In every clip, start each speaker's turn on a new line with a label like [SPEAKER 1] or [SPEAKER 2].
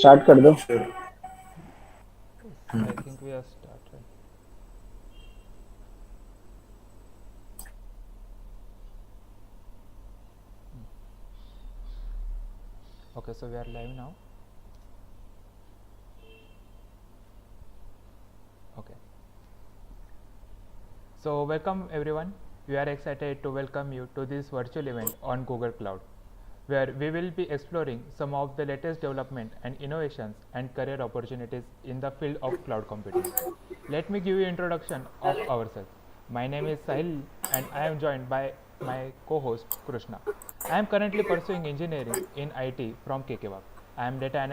[SPEAKER 1] Start कर दो.
[SPEAKER 2] Sure.
[SPEAKER 3] I think we are started. Okay, so we are live now. Okay. So welcome everyone. We are excited to welcome you to this virtual event on Google Cloud, where we will be exploring some of the latest development and innovations and career opportunities in the field of cloud computing. Let me give you introduction of ourselves. My name is Sahil and I am joined by my co-host Krishna. I am currently pursuing engineering in IT from KKWAP. I am data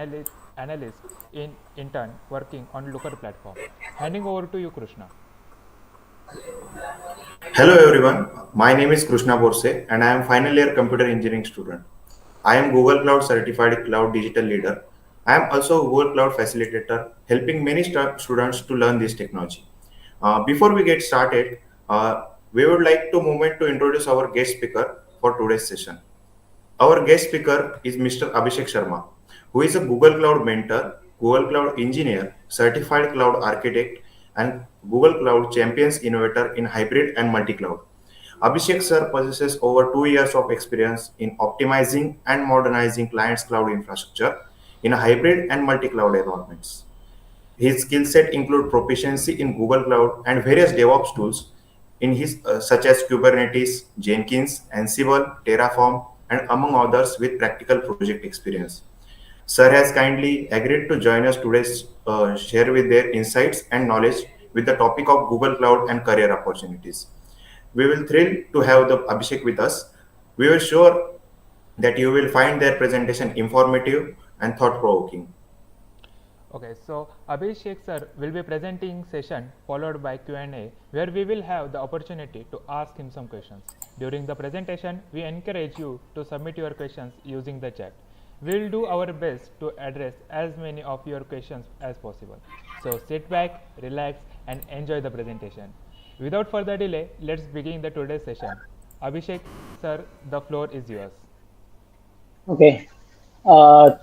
[SPEAKER 3] analyst in intern working on Looker platform. Handing over to you, Krishna.
[SPEAKER 2] Hello everyone. My name is Krishna Borse and I am final year computer engineering student. I am Google Cloud certified cloud digital leader. I am also a Google Cloud facilitator, helping many students to learn this technology. Before we get started, we would like to moment to introduce our guest speaker for today's session. Our guest speaker is Mr. Abhishek Sharma, who is a Google Cloud mentor, Google Cloud engineer, certified cloud architect, and Google Cloud Champions Innovator in hybrid and multi-cloud. Abhishek sir possesses over 2 years of experience in optimizing and modernizing clients' cloud infrastructure in hybrid and multi-cloud environments. His skill set include proficiency in Google Cloud and various DevOps tools in his such as Kubernetes, Jenkins, Ansible, Terraform, and among others with practical project experience. Sir has kindly agreed to join us today, share with their insights and knowledge with the topic of Google Cloud and career opportunities. We will thrilled to have the Abhishek with us. We will sure that you will find their presentation informative and thought provoking.
[SPEAKER 3] Okay, so Abhishek sir will be presenting session followed by Q&A where we will have the opportunity to ask him some questions. During the presentation, we encourage you to submit your questions using the chat. We will do our best to address as many of your questions as possible. So sit back, relax and enjoy the presentation. Without further delay, let's begin the today's session. Abhishek sir, the floor is yours.
[SPEAKER 1] Okay.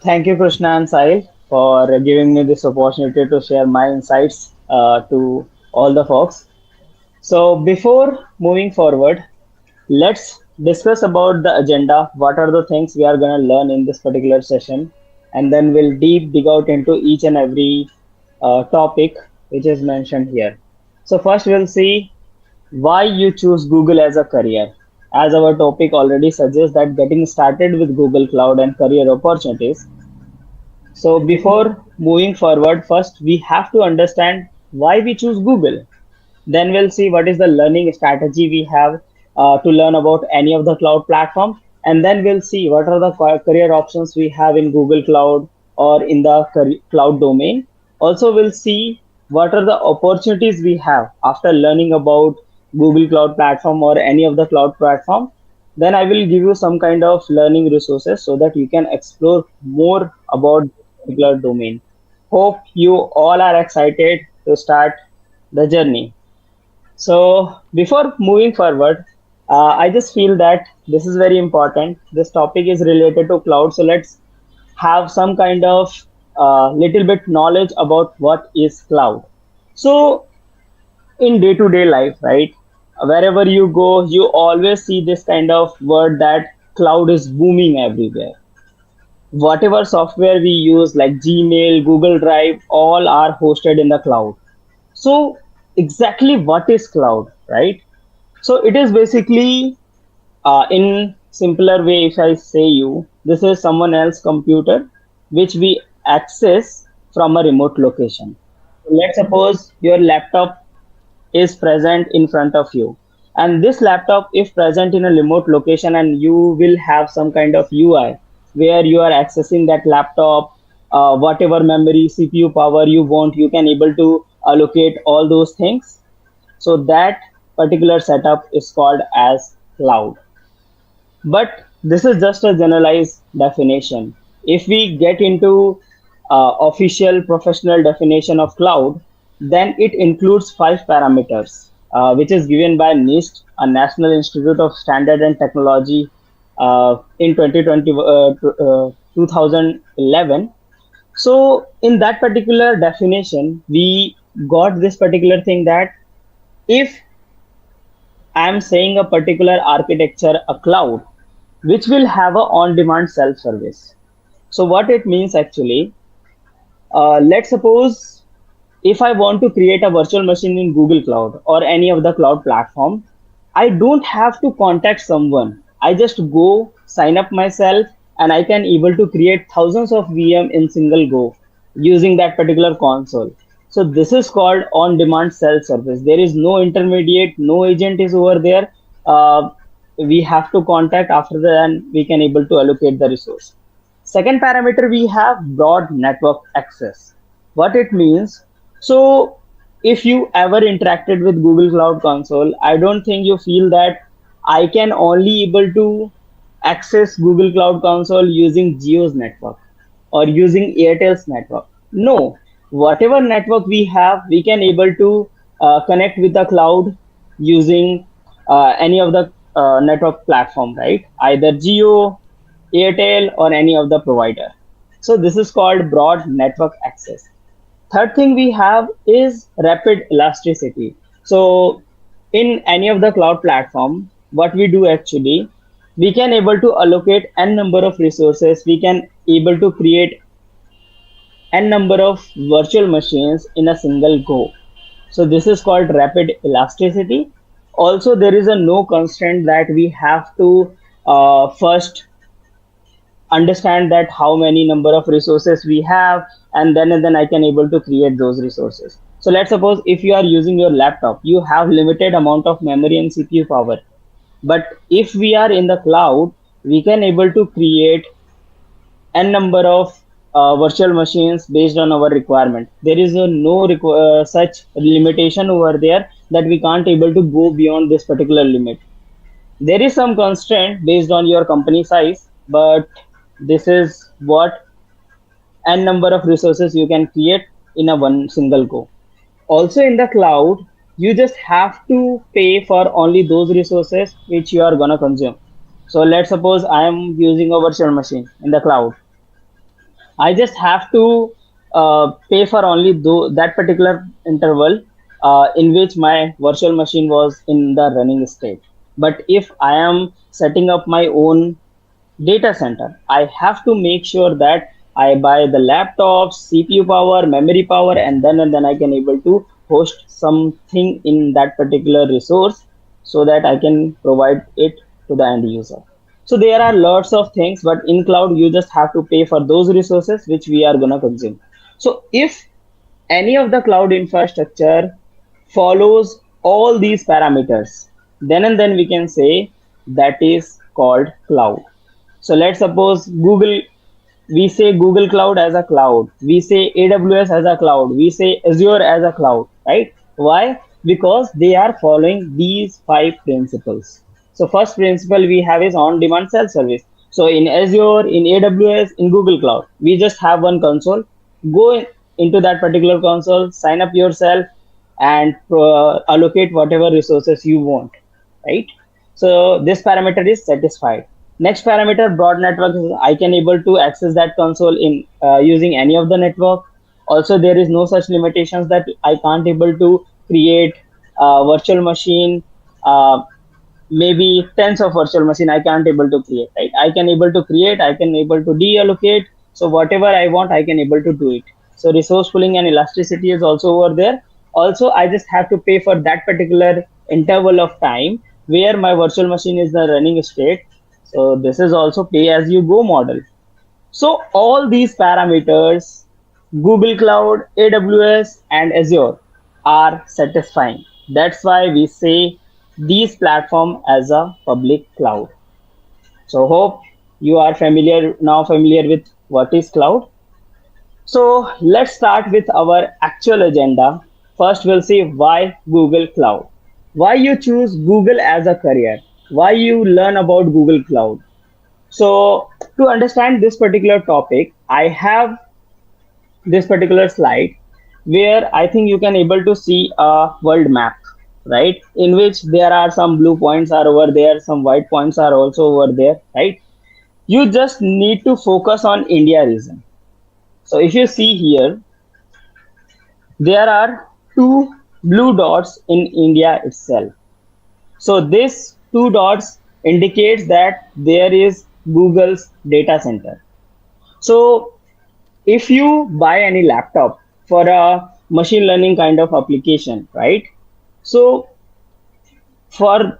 [SPEAKER 1] Thank you, Krishna and Sahil, for giving me this opportunity to share my insights to all the folks. So, before moving forward, let's discuss about the agenda. What are the things we are going to learn in this particular session? And then we'll deep dig out into each and every topic which is mentioned here. So, first, we'll see why you choose Google as a career. As our topic already suggests, that getting started with Google Cloud and career opportunities. So before moving forward, first we have to understand why we choose Google. Then we'll see what is the learning strategy we have to learn about any of the cloud platform. And then we'll see what are the career options we have in Google Cloud or in the cloud domain. Also, we'll see what are the opportunities we have after learning about Google Cloud Platform or any of the cloud platform. Then I will give you some kind of learning resources so that you can explore more about this particular domain. Hope you all are excited to start the journey. So before moving forward, I just feel that this is very important. This topic is related to cloud. So let's have some kind of little bit knowledge about what is cloud. So in day-to-day life, right? Wherever you go, you always see this kind of word that cloud is booming everywhere. Whatever software we use, like Gmail, Google Drive, all are hosted in the cloud. So exactly what is cloud, right? So it is basically, in simpler way, if I say you, this is someone else's computer which we access from a remote location. Let's suppose your laptop is present in front of you, and this laptop if present in a remote location, and you will have some kind of UI where you are accessing that laptop, whatever memory, CPU power you want, you can able to allocate all those things. So that particular setup is called as cloud. But this is just a generalized definition. If we get into official professional definition of cloud, then it includes five parameters, which is given by NIST, a National Institute of Standard and Technology, in 2011. So in that particular definition, we got this particular thing that if I'm saying a particular architecture, a cloud, which will have a on-demand self-service. So what it means actually, let's suppose if I want to create a virtual machine in Google Cloud or any of the cloud platform, I don't have to contact someone. I just go sign up myself and I can able to create thousands of VM in single go using that particular console. So this is called on-demand self-service. There is no intermediate, no agent is over there. Uh, we have to contact after that and we can able to allocate the resource. Second parameter we have broad network access. What it means, so if you ever interacted with Google Cloud Console, I don't think you feel that I can only able to access Google Cloud Console using Jio's network or using Airtel's network. No, whatever network we have, we can able to connect with the cloud using any of the network platform, right? Either Jio, Airtel, or any of the provider. So this is called broad network access. Third thing we have is rapid elasticity. So in any of the cloud platform, what we do actually, we can able to allocate n number of resources. We can able to create n number of virtual machines in a single go. So this is called rapid elasticity. Also, there is a no constraint that we have to first understand that how many number of resources we have, and then I can able to create those resources. So let's suppose if you are using your laptop, you have limited amount of memory and CPU power. But if we are in the cloud, we can able to create n number of virtual machines based on our requirement. There is a no such limitation over there that we can't able to go beyond this particular limit. There is some constraint based on your company size, but this is what n number of resources you can create in a one single go. Also in the cloud, you just have to pay for only those resources which you are gonna consume. So let's suppose I am using a virtual machine in the cloud. I just have to pay for only that particular interval in which my virtual machine was in the running state. But if I am setting up my own data center, I have to make sure that I buy the laptops, CPU power, memory power, and then I can able to host something in that particular resource so that I can provide it to the end user. So there are lots of things, but in cloud you just have to pay for those resources which we are gonna consume. So if any of the cloud infrastructure follows all these parameters, then we can say that is called cloud. So let's suppose we say Google Cloud as a cloud, we say AWS as a cloud, we say Azure as a cloud, right? Why? Because they are following these five principles. So first principle we have is on-demand self-service. So in Azure, in AWS, in Google Cloud, we just have one console. Go into that particular console, sign up yourself, and allocate whatever resources you want, right? So this parameter is satisfied. Next parameter, broad network, is I can able to access that console in using any of the network. Also, there is no such limitations that I can't able to create a virtual machine, uh, maybe tens of virtual machine I can't able to create, right? I can able to create, I can able to deallocate. So whatever I want, I can able to do it. So resource pooling and elasticity is also over there. Also, I just have to pay for that particular interval of time where my virtual machine is the running state. So this is also pay as you go model. So all these parameters, Google Cloud, AWS, and Azure are satisfying. That's why we say these platform as a public cloud. So hope you are familiar with what is cloud. So let's start with our actual agenda. First, we'll see why Google Cloud. Why you choose Google as a career? Why you learn about Google Cloud? So to understand this particular topic, I have this particular slide where I think you can able to see a world map, right? In which there are some blue points are over there, some white points are also over there, right? You just need to focus on India region. So if you see here, there are two blue dots in India itself. So this two dots indicates that there is Google's data center. So if you buy any laptop for a machine learning kind of application, right? So for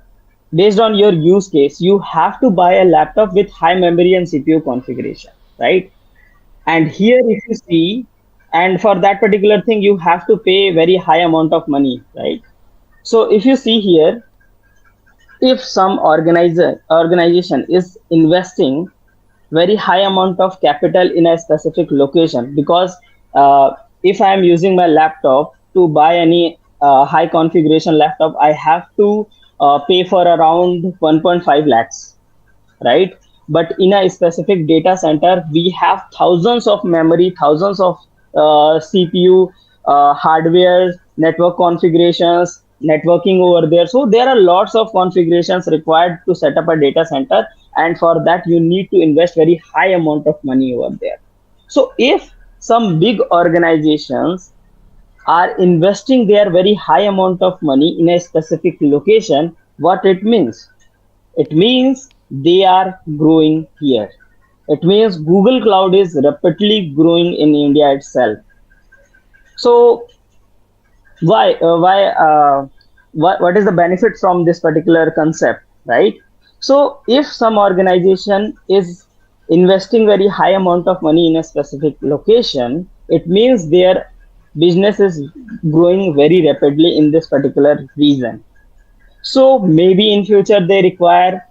[SPEAKER 1] based on your use case, you have to buy a laptop with high memory and CPU configuration, right? And here if you see, and for that particular thing, you have to pay very high amount of money, right? So if you see here, if some organization is investing very high amount of capital in a specific location, because uh, if I am using my laptop to buy any high configuration laptop, I have to pay for around 1.5 lakhs, right? But in a specific data center, we have thousands of memory, thousands of CPU, hardware, network configurations, networking over there. So there are lots of configurations required to set up a data center, and for that you need to invest very high amount of money over there. So if some big organizations are investing their very high amount of money in a specific location, what it means? It means they are growing here. It means Google Cloud is rapidly growing in India itself. So what is the benefit from this particular concept, right? So if some organization is investing very high amount of money in a specific location, it means their business is growing very rapidly in this particular region. So maybe in future they require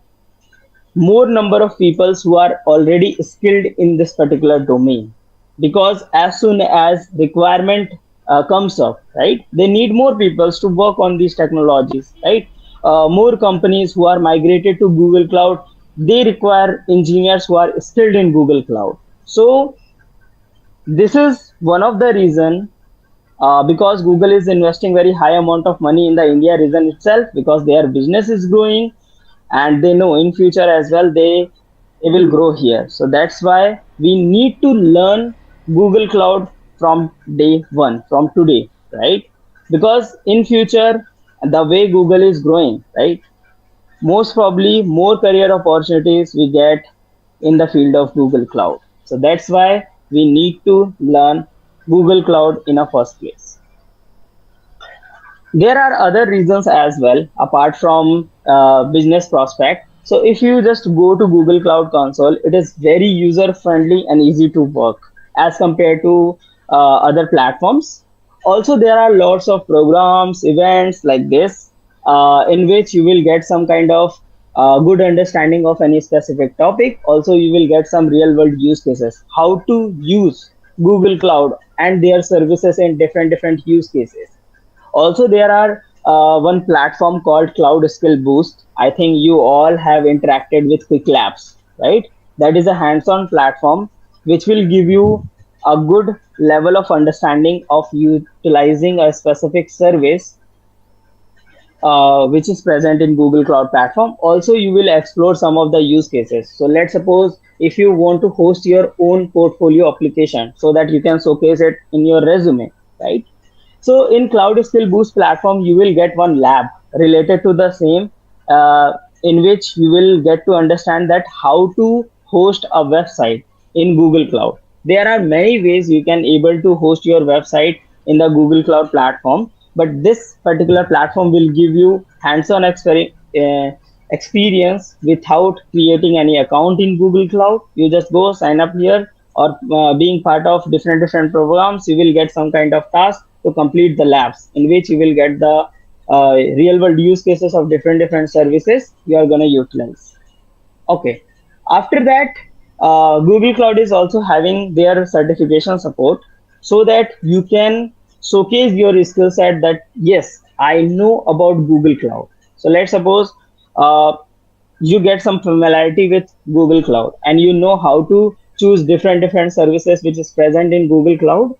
[SPEAKER 1] more number of people who are already skilled in this particular domain, because as soon as requirement comes up, right, they need more people to work on these technologies, right? More companies who are migrated to Google Cloud, they require engineers who are skilled in Google Cloud. So this is one of the reason, because Google is investing very high amount of money in the India region itself, because their business is growing, and they know in future as well they will grow here. So that's why we need to learn Google Cloud from day one, from today, right? Because in future, the way Google is growing, right, most probably more career opportunities we get in the field of Google Cloud. So that's why we need to learn Google Cloud in a first place. There are other reasons as well apart from business prospect. So if you just go to Google Cloud Console, it is very user friendly and easy to work as compared to other platforms. Also there are lots of programs, events like this, in which you will get some kind of good understanding of any specific topic. Also you will get some real world use cases, how to use Google Cloud and their services in different use cases. Also there are one platform called Cloud Skill Boost. I think you all have interacted with Quick Labs, right? That is a hands-on platform which will give you a good level of understanding of utilizing a specific service which is present in Google Cloud Platform. Also, you will explore some of the use cases. So let's suppose if you want to host your own portfolio application so that you can showcase it in your resume, right? So in Cloud Skill Boost platform, you will get one lab related to the same, in which you will get to understand that how to host a website in Google Cloud. There are many ways you can able to host your website in the Google Cloud platform, but this particular platform will give you hands-on experience without creating any account in Google Cloud. You just go sign up here, or being part of different programs, you will get some kind of task to complete the labs in which you will get the real world use cases of different services you are going to utilize. Okay. After that, Google Cloud is also having their certification support so that you can showcase your skill set that yes, I know about Google Cloud. So let's suppose uh, you get some familiarity with Google Cloud and you know how to choose different services which is present in Google Cloud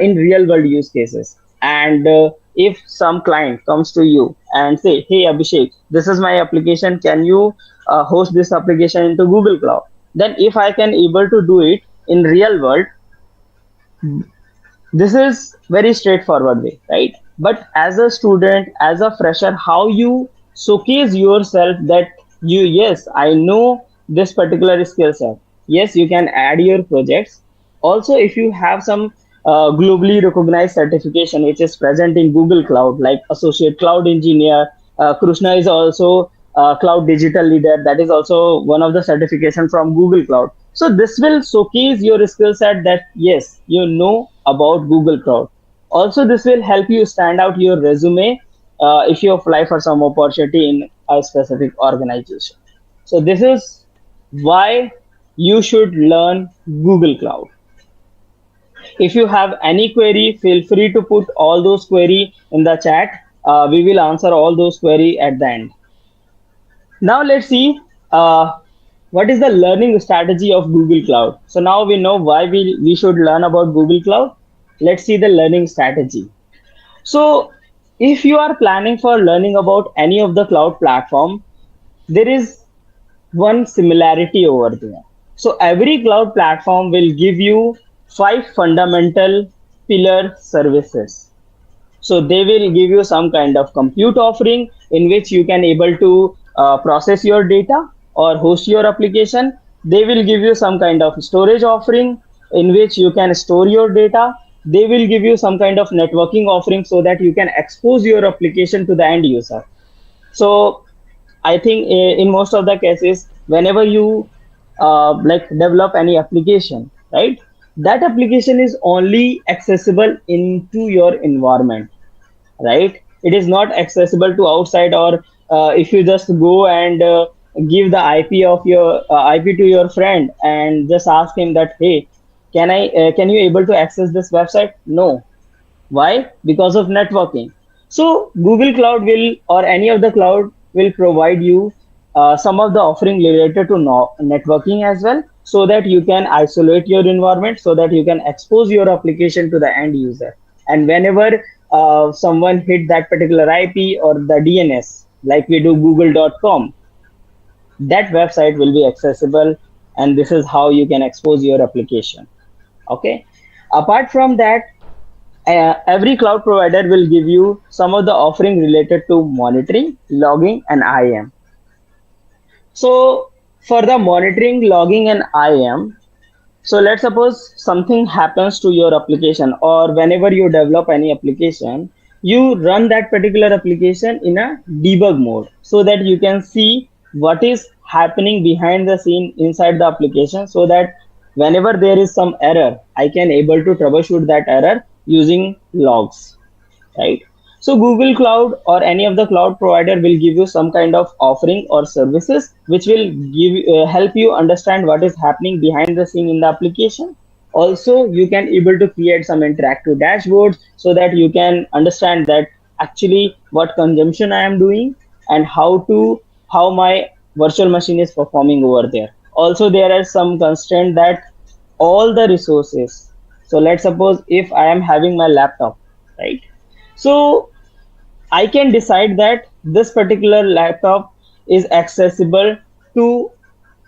[SPEAKER 1] in real world use cases. And if some client comes to you and say, hey Abhishek, this is my application, can you host this application into Google Cloud? Then if I can able to do it in real world, This is very straightforward way, right? But as a student, as a fresher, how you showcase yourself that you, yes, I know this particular skill set. Yes, you can add your projects. Also, if you have some globally recognized certification which is present in Google Cloud, like Associate Cloud Engineer, Krishna is also Cloud Digital Leader. That is also one of the certification from Google Cloud. So this will showcase your skill set that yes, you know about Google Cloud. Also, this will help you stand out your resume if you apply for some opportunity in a specific organization. So this is why you should learn Google Cloud. If you have any query, feel free to put all those query in the chat. We will answer all those query at the end. Now let's see what is the learning strategy of Google Cloud. So now we know why we should learn about Google Cloud. Let's see the learning strategy. So if you are planning for learning about any of the cloud platform, there is one similarity over there. So every cloud platform will give you five fundamental pillar services. So they will give you some kind of compute offering in which you can able to process your data or host your application. They will give you some kind of storage offering in which you can store your data. They will give you some kind of networking offering so that you can expose your application to the end user. So I think in most of the cases, whenever you like develop any application, right, that application is only accessible into your environment, right? It is not accessible to outside, or if you just go and give the IP of your IP to your friend and just ask him that, hey, can you able to access this website? No. Why? Because of networking. So Google Cloud will, or any of the cloud will provide you some of the offering related to networking as well, so that you can isolate your environment, so that you can expose your application to the end user. And whenever someone hit that particular IP or the DNS, like we do google.com, that website will be accessible, and this is how you can expose your application. Okay. Apart from that, every cloud provider will give you some of the offering related to monitoring, logging, and IAM. So for the monitoring, logging, and IAM, so let's suppose something happens to your application, or whenever you develop any application, you run that particular application in a debug mode so that you can see what is happening behind the scene inside the application, so that whenever there is some error, I can able to troubleshoot that error using logs, right? So Google Cloud or any of the cloud provider will give you some kind of offering or services which will give help you understand what is happening behind the scene in the application. Also, you can able to create some interactive dashboards so that you can understand that actually what consumption I am doing and how my virtual machine is performing over there. Also, there are some constraint that all the resources. So let's suppose if I am having my laptop, right? So I can decide that this particular laptop is accessible to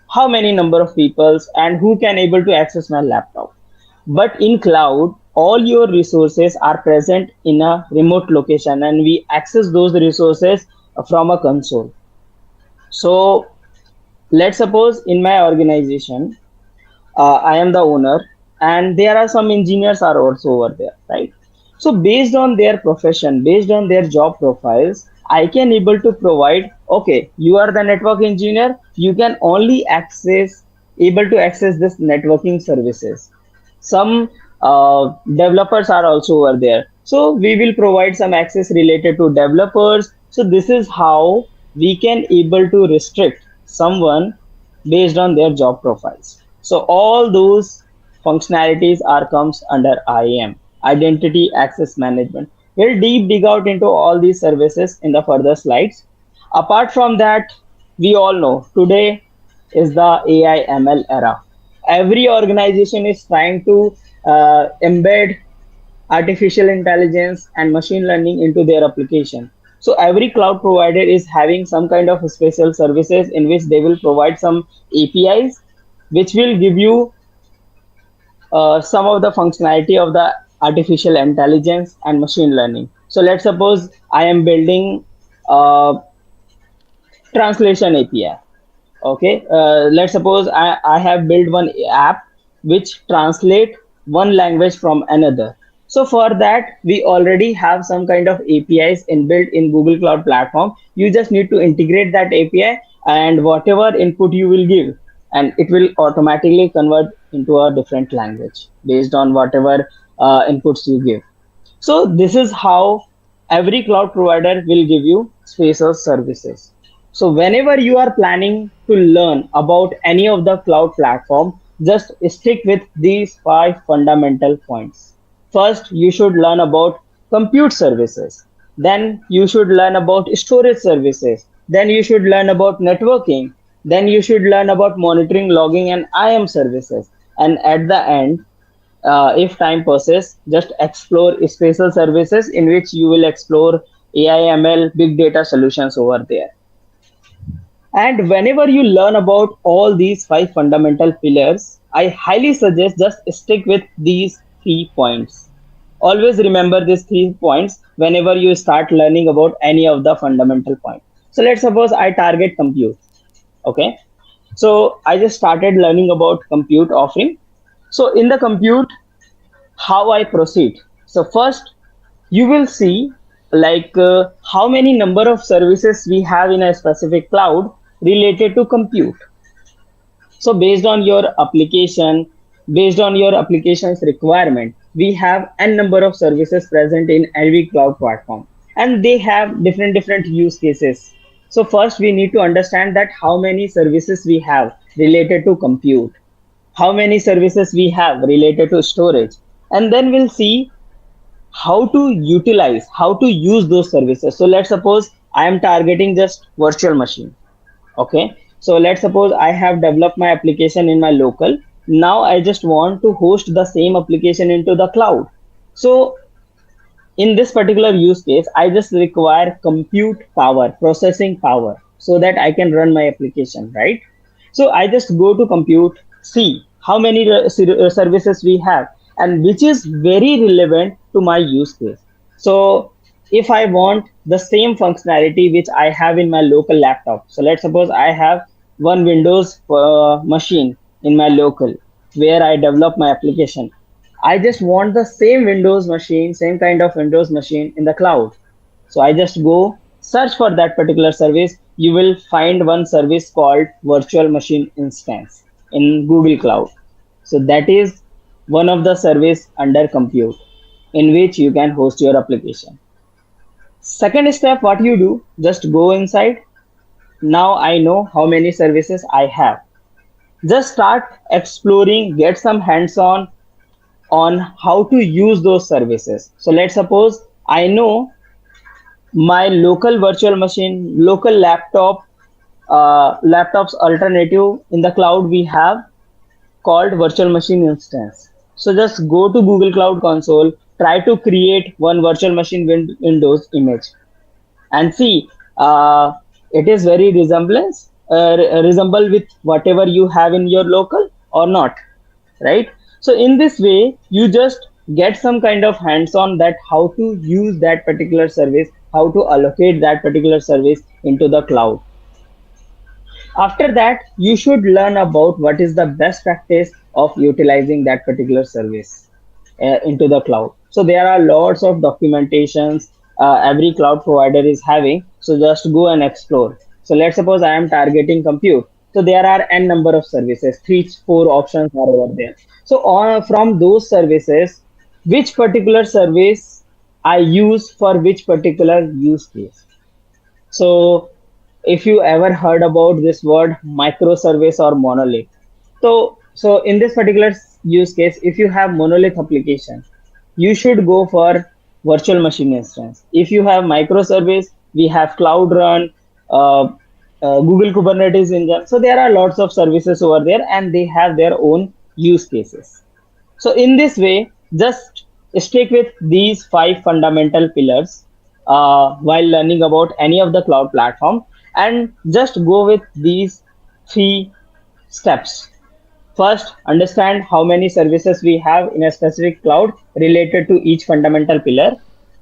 [SPEAKER 1] how many number of peoples and who can able to access my laptop. But in cloud, all your resources are present in a remote location, and we access those resources from a console. So let's suppose in my organization, I am the owner, and there are some engineers are also over there, right? So based on their profession, based on their job profiles, I can able to provide. Okay, you are the network engineer. You can only able to access this networking services. Some developers are also over there, so we will provide some access related to developers. So this is how we can able to restrict someone based on their job profiles. So all those functionalities are comes under IAM, identity access management. We'll deep dig out into all these services in the further slides. Apart from that, we all know today is the AI ML era. Every organization is trying to embed artificial intelligence and machine learning into their application. So every cloud provider is having some kind of special services in which they will provide some APIs which will give you some of the functionality of the artificial intelligence and machine learning. So let's suppose I am building a translation API. Okay, let's suppose I have built one app which translate one language from another. So for that, we already have some kind of APIs inbuilt in Google Cloud Platform. You just need to integrate that API and whatever input you will give, and it will automatically convert into a different language based on whatever inputs you give. So this is how every cloud provider will give you spaces services. So whenever you are planning to learn about any of the cloud platform, just stick with these five fundamental points. First, you should learn about compute services. Then you should learn about storage services. Then you should learn about networking. Then you should learn about monitoring, logging, and IAM services. And at the end, if time passes, just explore spatial services in which you will explore AI, ML, big data solutions over there. And whenever you learn about all these five fundamental pillars, I highly suggest just stick with these 3 points. Always remember these 3 points whenever you start learning about any of the fundamental points. So let's suppose I target compute. Okay. So I just started learning about compute offering. So in the compute, how I proceed. So first, you will see like how many number of services we have in a specific cloud related to compute. So based on your application's requirement, we have n number of services present in every cloud platform, and they have different use cases. So first, we need to understand that how many services we have related to compute, how many services we have related to storage, and then we'll see how to use those services. So let's suppose I am targeting just virtual machine. Okay, so let's suppose I have developed my application in my local. Now I just want to host the same application into the cloud. So in this particular use case, I just require compute power, processing power, so that I can run my application, right? So I just go to compute, see how many services we have, and which is very relevant to my use case. So if I want the same functionality which I have in my local laptop, so let's suppose I have one Windows machine in my local where I develop my application. I just want the same Windows machine, same kind of Windows machine in the cloud. So I just go search for that particular service. You will find one service called virtual machine instance in Google Cloud. So that is one of the service under compute in which you can host your application. Second step, what you do, just go inside. Now I know how many services I have. Just start exploring, get some hands on how to use those services. So let's suppose I know my local virtual machine, local laptop's alternative in the cloud we have called virtual machine instance. So just go to Google Cloud Console, try to create one virtual machine Windows image, and see it is very resemble with whatever you have in your local or not, right? So in this way, you just get some kind of hands-on that how to use that particular service, how to allocate that particular service into the cloud. After that, you should learn about what is the best practice of utilizing that particular service into the cloud. So there are lots of documentations every cloud provider is having. So just go and explore. So let's suppose I am targeting compute. So there are n number of services, three, four options are over there. So from those services, which particular service I use for which particular use case. So if you ever heard about this word microservice or monolith. So in this particular use case, if you have monolith application, you should go for virtual machine instance. If you have microservice, we have Cloud Run, uh, Google Kubernetes engine. So there are lots of services over there and they have their own use cases. So in this way, just stick with these five fundamental pillars while learning about any of the cloud platform, and just go with these 3 steps. First, understand how many services we have in a specific cloud related to each fundamental pillar.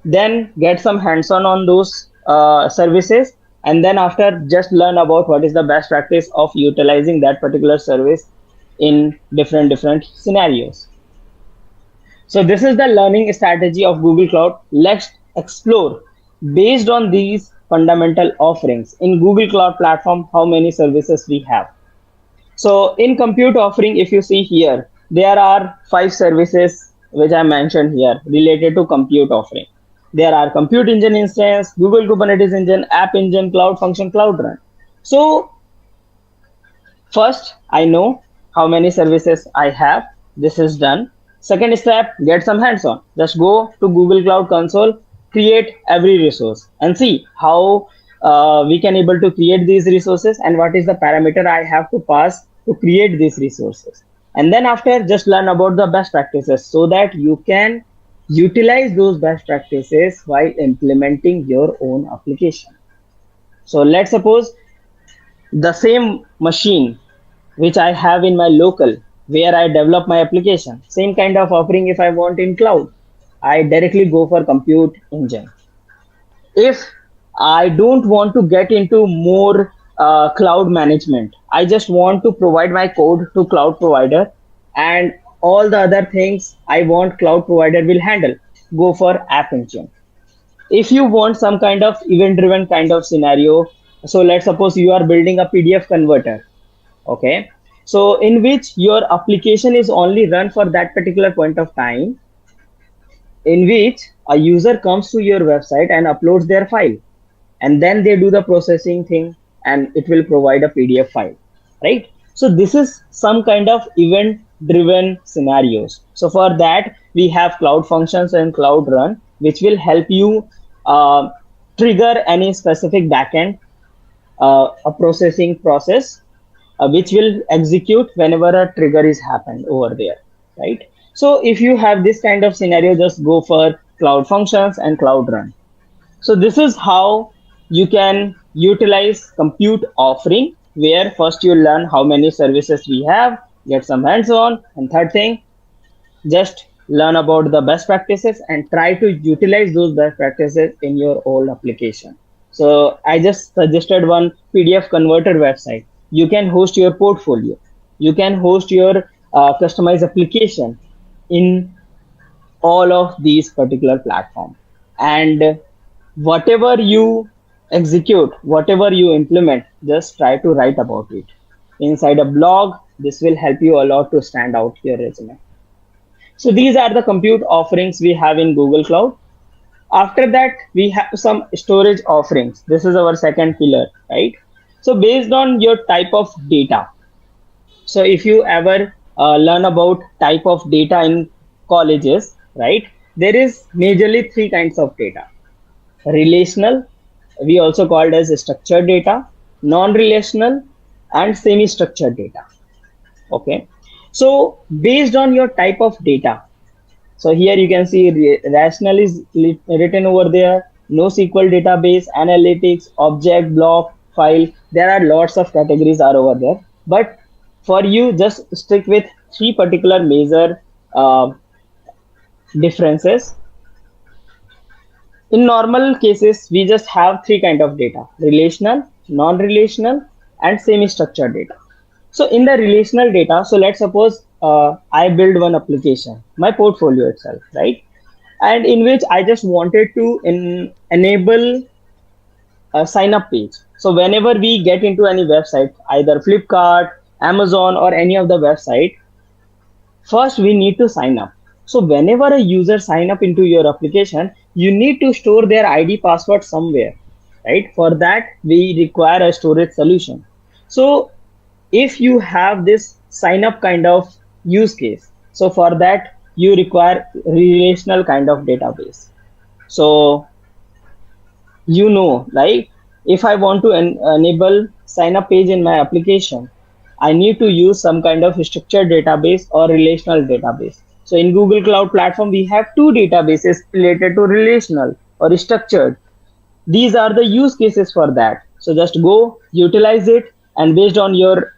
[SPEAKER 1] Then get some hands-on on those services, and then after just learn about what is the best practice of utilizing that particular service in different scenarios. So this is the learning strategy of Google Cloud. Let's explore based on these fundamental offerings in Google Cloud Platform how many services we have. So in compute offering, if you see here, there are 5 services which I mentioned here related to compute offering. There are compute engine instance, Google Kubernetes engine, app engine, cloud function, cloud run. So first, I know how many services I have. This is done. Second step, get some hands-on. Just go to Google Cloud Console, create every resource and see how we can able to create these resources and what is the parameter I have to pass to create these resources. And then after, just learn about the best practices so that you can utilize those best practices while implementing your own application. So let's suppose the same machine which I have in my local where I develop my application. Same kind of offering if I want in cloud. I directly go for compute engine. If I don't want to get into more cloud management, I just want to provide my code to cloud provider and all the other things I want cloud provider will handle. Go for app engine. If you want some kind of event driven kind of scenario, so let's suppose you are building a PDF converter. Okay, so in which your application is only run for that particular point of time, in which a user comes to your website and uploads their file, and then they do the processing thing and it will provide a PDF file, right? So this is some kind of event driven scenarios. So for that we have cloud functions and cloud run which will help you uh, trigger any specific backend a processing process which will execute whenever a trigger is happened over there, right? So if you have this kind of scenario, just go for cloud functions and cloud run. So this is how you can utilize compute offering, where first you learn how many services we have, get some hands on, and third thing, just learn about the best practices and try to utilize those best practices in your old application. So I just suggested one PDF converter website. You can host your portfolio. You can host your customized application in all of these particular platform. And whatever you execute, whatever you implement, just try to write about it inside a blog. This will help you a lot to stand out your resume. So these are the compute offerings we have in Google Cloud. After that, we have some storage offerings. This is our second pillar, right? So based on your type of data. So if you ever learn about type of data in colleges, right? There is majorly 3 kinds of data. Relational, we also called as structured data, non-relational, and semi-structured data. Okay. So based on your type of data, so here you can see rational is written over there, NoSQL database, analytics, object, block, file. There are lots of categories are over there. But for you, just stick with 3 particular major uh, differences. In normal cases, we just have 3 kind of data: relational, non-relational, and semi-structured data. So in the relational data, so let's suppose I build one application, my portfolio itself, right? And in which I just wanted to enable a sign up page. So whenever we get into any website, either Flipkart, Amazon, or any of the website, first we need to sign up. So whenever a user sign up into your application, you need to store their ID password somewhere, right? For that we require a storage solution. So if you have this sign up kind of use case, so for that you require relational kind of database. So like if I want to enable sign up page in my application, I need to use some kind of structured database or relational database. So in Google Cloud Platform we have 2 databases related to relational or structured. These are the use cases for that. So just go utilize it, and based on your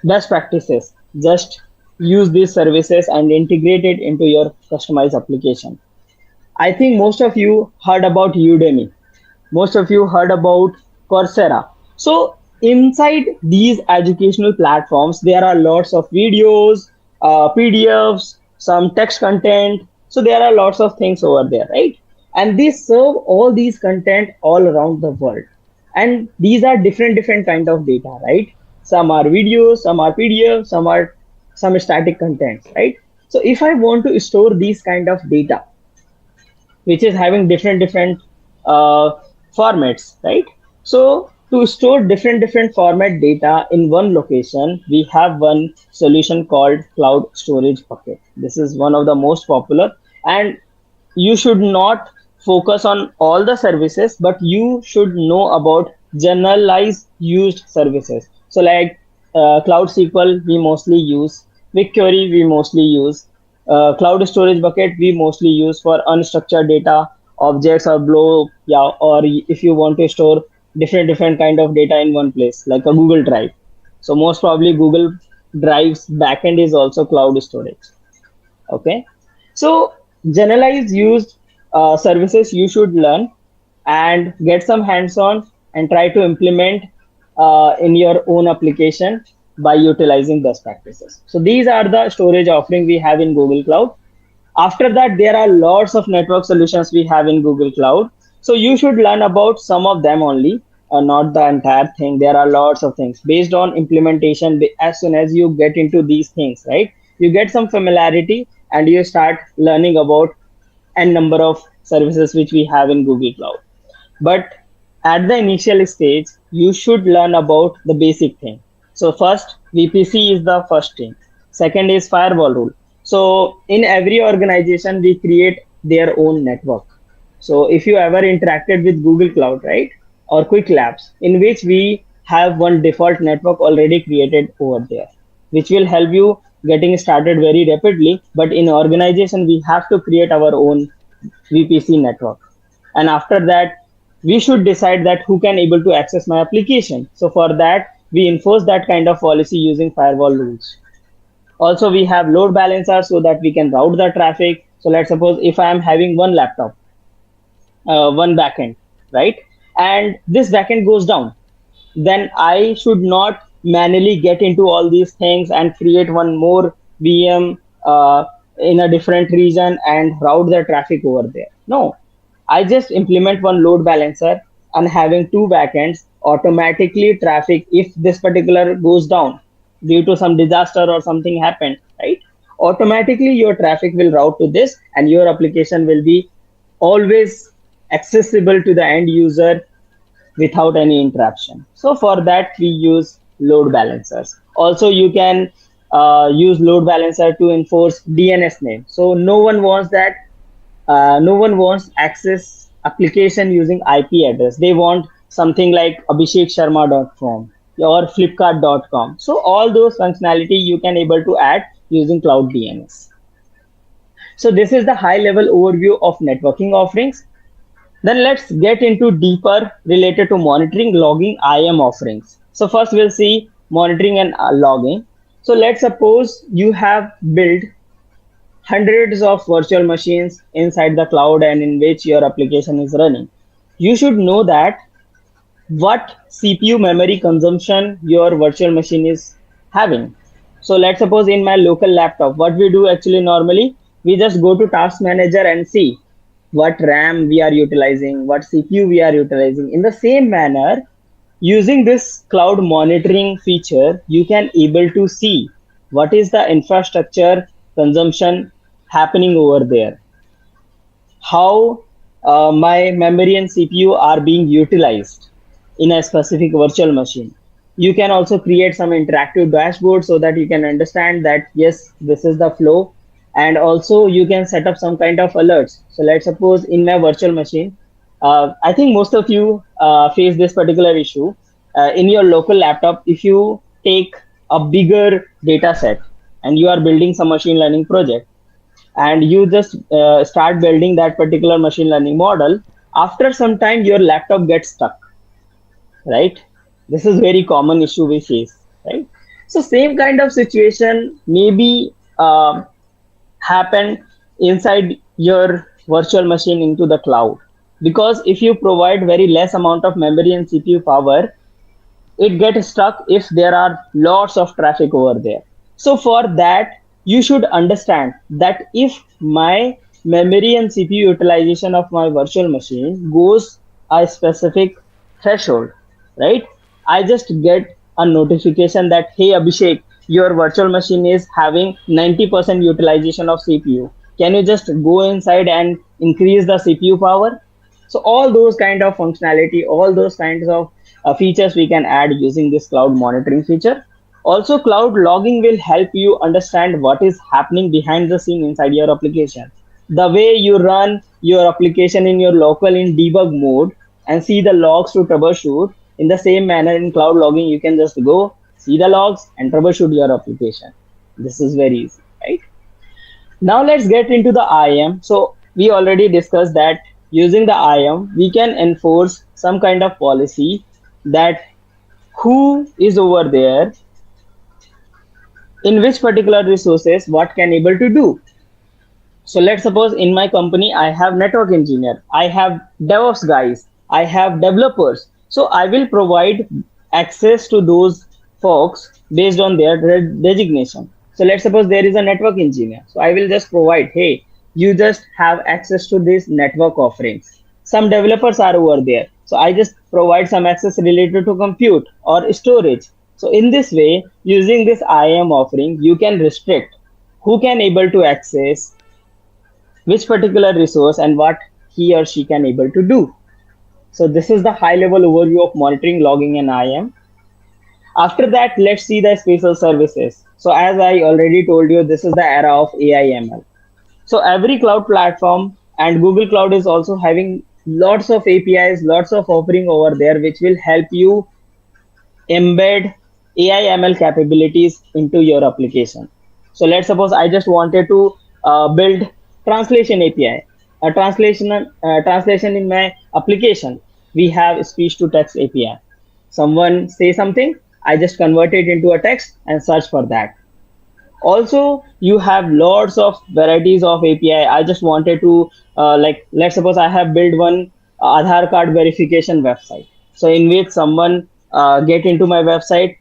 [SPEAKER 1] best practices, just use these services and integrate it into your customized application. I think most of you heard about Udemy, most of you heard about Coursera. So inside these educational platforms, there are lots of videos, PDFs, some text content. So there are lots of things over there, right? And they serve all these content all around the world. And these are different kind of data, right? Some are videos, some are PDF, some static contents, right? So if I want to store these kind of data, which is having different uh, formats, right? So to store different format data in one location, we have one solution called cloud storage bucket. This is one of the most popular, and you should not focus on all the services, but you should know about generalized used services. So like Cloud SQL, we mostly use BigQuery, we mostly use Cloud Storage Bucket, we mostly use for unstructured data, objects or blow, yeah, or if you want to store different kind of data in one place, like a Google Drive. So most probably Google Drive's backend is also cloud storage. Okay, so generalized used services you should learn and get some hands-on and try to implement in your own application by utilizing best practices. So these are the storage offering we have in Google Cloud. After that, there are lots of network solutions we have in Google Cloud. So you should learn about some of them only, not the entire thing. There are lots of things based on implementation. As soon as you get into these things, right, you get some familiarity and you start learning about n number of services which we have in Google Cloud. But at the initial stage, you should learn about the basic thing. So first, VPC is the first thing. Second is firewall rule. So in every organization, we create their own network. So if you ever interacted with Google Cloud, right, or Quick Labs, in which we have one default network already created over there, which will help you getting started very rapidly. But in organization, we have to create our own VPC network. And after that, we should decide that who can able to access my application. So for that, we enforce that kind of policy using firewall rules. Also, we have load balancer so that we can route the traffic. So let's suppose if I am having one laptop, one backend, right? And this backend goes down, then I should not manually get into all these things and create one more VM in a different region and route the traffic over there. No, I just implement one load balancer and having two backends automatically traffic if this particular goes down due to some disaster or something happened, right? Automatically your traffic will route to this and your application will be always accessible to the end user without any interruption. So for that, we use load balancers. Also, you can use load balancer to enforce DNS name. So no one wants that. No one wants access application using IP address. They want something like abhishek.sharma.com or flipkart.com. So all those functionality you can able to add using cloud DNS. So this is the high level overview of networking offerings. Then let's get into deeper related to monitoring, logging, IAM offerings. So first we'll see monitoring and logging. So let's suppose you have built hundreds of virtual machines inside the cloud and in which your application is running. You should know that what CPU memory consumption your virtual machine is having. So let's suppose in my local laptop, what we do actually normally, we just go to task manager and see what RAM we are utilizing, what CPU we are utilizing. In the same manner, using this cloud monitoring feature, you can able to see what is the infrastructure consumption happening over there, how my memory and CPU are being utilized in a specific virtual machine. You can also create some interactive dashboard so that you can understand that yes, this is the flow, and also you can set up some kind of alerts. So let's suppose in my virtual machine, I think most of you face this particular issue. In your local laptop, if you take a bigger data set and you are building some machine learning project, and you just start building that particular machine learning model, after some time your laptop gets stuck, right? This is very common issue we face, right? So same kind of situation maybe happen inside your virtual machine into the cloud, because if you provide very less amount of memory and CPU power, it gets stuck if there are lots of traffic over there. So for that, you should understand that if my memory and CPU utilization of my virtual machine goes a specific threshold, right? I just get a notification that, hey Abhishek, your virtual machine is having 90% utilization of CPU. Can you just go inside and increase the CPU power? So all those kind of functionality, all those kinds of features we can add using this cloud monitoring feature. Also, cloud logging will help you understand what is happening behind the scene inside your application. The way you run your application in your local in debug mode and see the logs to troubleshoot, in the same manner in cloud logging, you can just go see the logs and troubleshoot your application. This is very easy, right? Now let's get into the IAM. So we already discussed that using the IAM, we can enforce some kind of policy that who is over there, in which particular resources, what can able to do. So let's suppose in my company I have network engineer, I have DevOps guys, I have developers. So I will provide access to those folks based on their designation. So let's suppose there is a network engineer. So I will just provide, hey, you just have access to these network offerings. Some developers are over there. So I just provide some access related to compute or storage. So in this way, using this IAM offering, you can restrict who can able to access which particular resource and what he or she can able to do. So this is the high level overview of monitoring, logging, and IAM. After that, let's see the spatial services. So as I already told you, this is the era of AI/ML. So every cloud platform and Google Cloud is also having lots of APIs, lots of offering over there, which will help you embed AI/ML capabilities into your application. So let's suppose I just wanted to build translation API, a translation in my application. We have speech to text API. Someone say something, I just convert it into a text and search for that. Also, you have lots of varieties of API. I just wanted to like, let's suppose I have built one Aadhaar card verification website, so in which someone get into my website,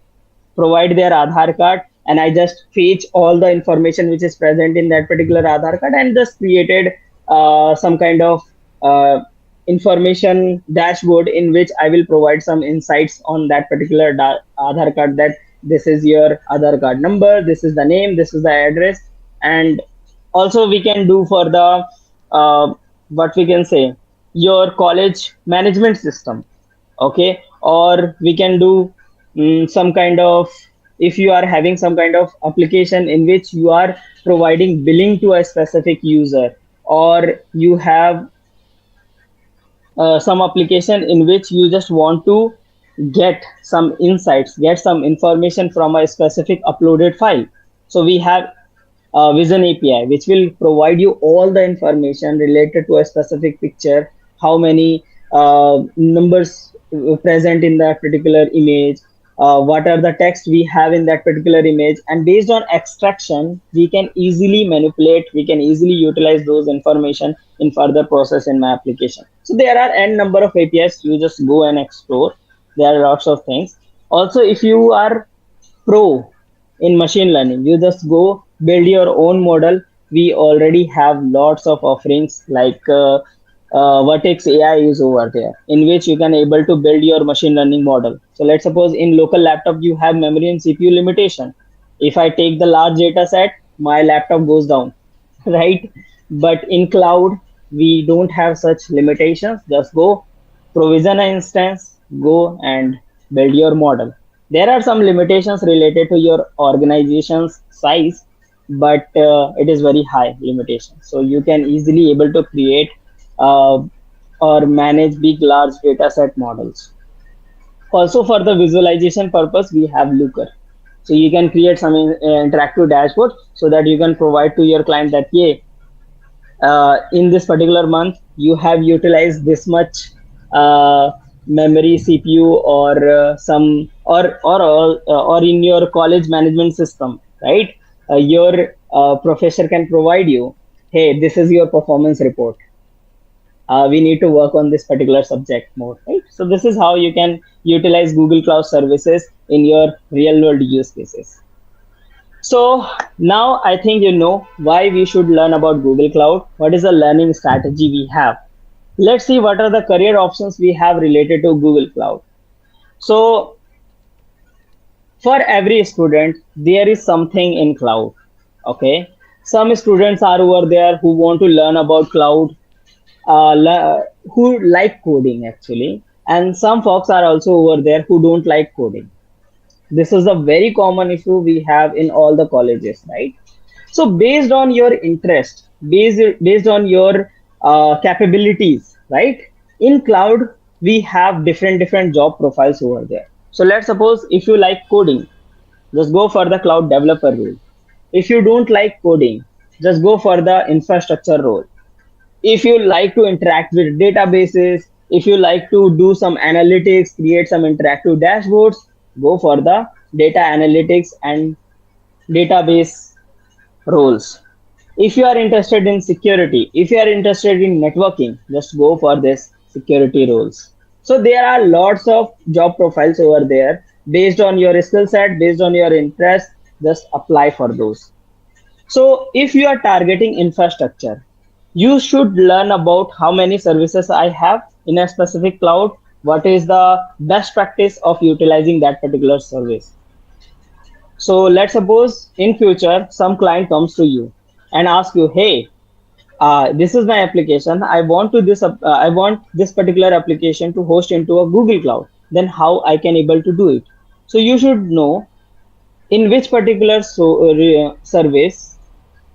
[SPEAKER 1] provide their Aadhaar card, and I just fetch all the information which is present in that particular Aadhaar card and just created some kind of uh, information dashboard in which I will provide some insights on that particular Aadhaar card, that this is your Aadhaar card number, this is the name, this is the address. And also we can do for the what we can say, your college management system, okay? Or we can do some kind of, if you are having some kind of application in which you are providing billing to a specific user, or you have some application in which you just want to get some insights, get some information from a specific uploaded file. So we have Vision API, which will provide you all the information related to a specific picture, how many numbers present in that particular image, what are the text we have in that particular image, and based on extraction, we can easily manipulate, we can easily utilize those information in further process in my application. So there are n number of APIs, you just go and explore. There are lots of things. Also, if you are pro in machine learning, you just go build your own model. We already have lots of offerings like Vertex AI is over there, in which you can able to build your machine learning model. So let's suppose in local laptop you have memory and CPU limitation. If I take the large data set, my laptop goes down, right? But in cloud, we don't have such limitations. Just go provision an instance, go and build your model. There are some limitations related to your organization's size, but it is very high limitation. So you can easily able to create uh, or manage big, large data set models. Also, for the visualization purpose, we have Looker. So you can create some interactive dashboard so that you can provide to your client that, yeah, in this particular month you have utilized this much uh, memory, CPU, or some or in your college management system, right? Your professor can provide you, hey, this is your performance report. We need to work on this particular subject more, right? So this is how you can utilize Google Cloud services in your real world use cases. So now I think you know why we should learn about Google Cloud. What is the learning strategy we have? Let's see what are the career options we have related to Google Cloud. So for every student, there is something in cloud. Okay. Some students are over there who want to learn about cloud, who like coding actually. And some folks are also over there who don't like coding. This is a very common issue we have in all the colleges, right? So based on your interest, based on your capabilities, right? In cloud, we have different job profiles over there. So let's suppose if you like coding, just go for the cloud developer role. If you don't like coding, just go for the infrastructure role. If you like to interact with databases, if you like to do some analytics, create some interactive dashboards, go for the data analytics and database roles. If you are interested in security, if you are interested in networking, just go for this security roles. So there are lots of job profiles over there based on your skill set, based on your interest, just apply for those. So if you are targeting infrastructure, you should learn about how many services I have in a specific cloud, what is the best practice of utilizing that particular service. So let's suppose in future some client comes to you and asks you, hey, this is my application. I want this particular application to host into a Google Cloud. Then how I can able to do it? So you should know in which particular service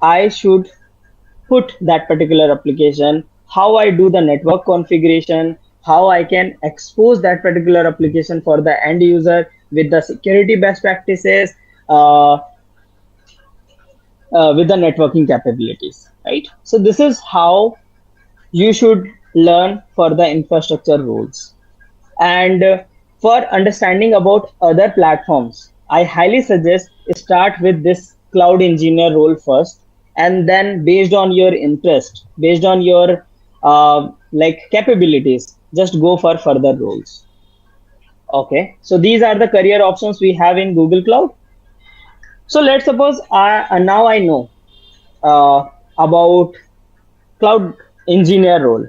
[SPEAKER 1] I should put that particular application, how I do the network configuration, how I can expose that particular application for the end user with the security best practices, uh, with the networking capabilities, right? So this is how you should learn for the infrastructure rules. And for understanding about other platforms, I highly suggest start with this cloud engineer role first, and then based on your interest, based on your like capabilities, just go for further roles. Okay, so these are the career options we have in Google Cloud. So let's suppose now I know about cloud engineer role.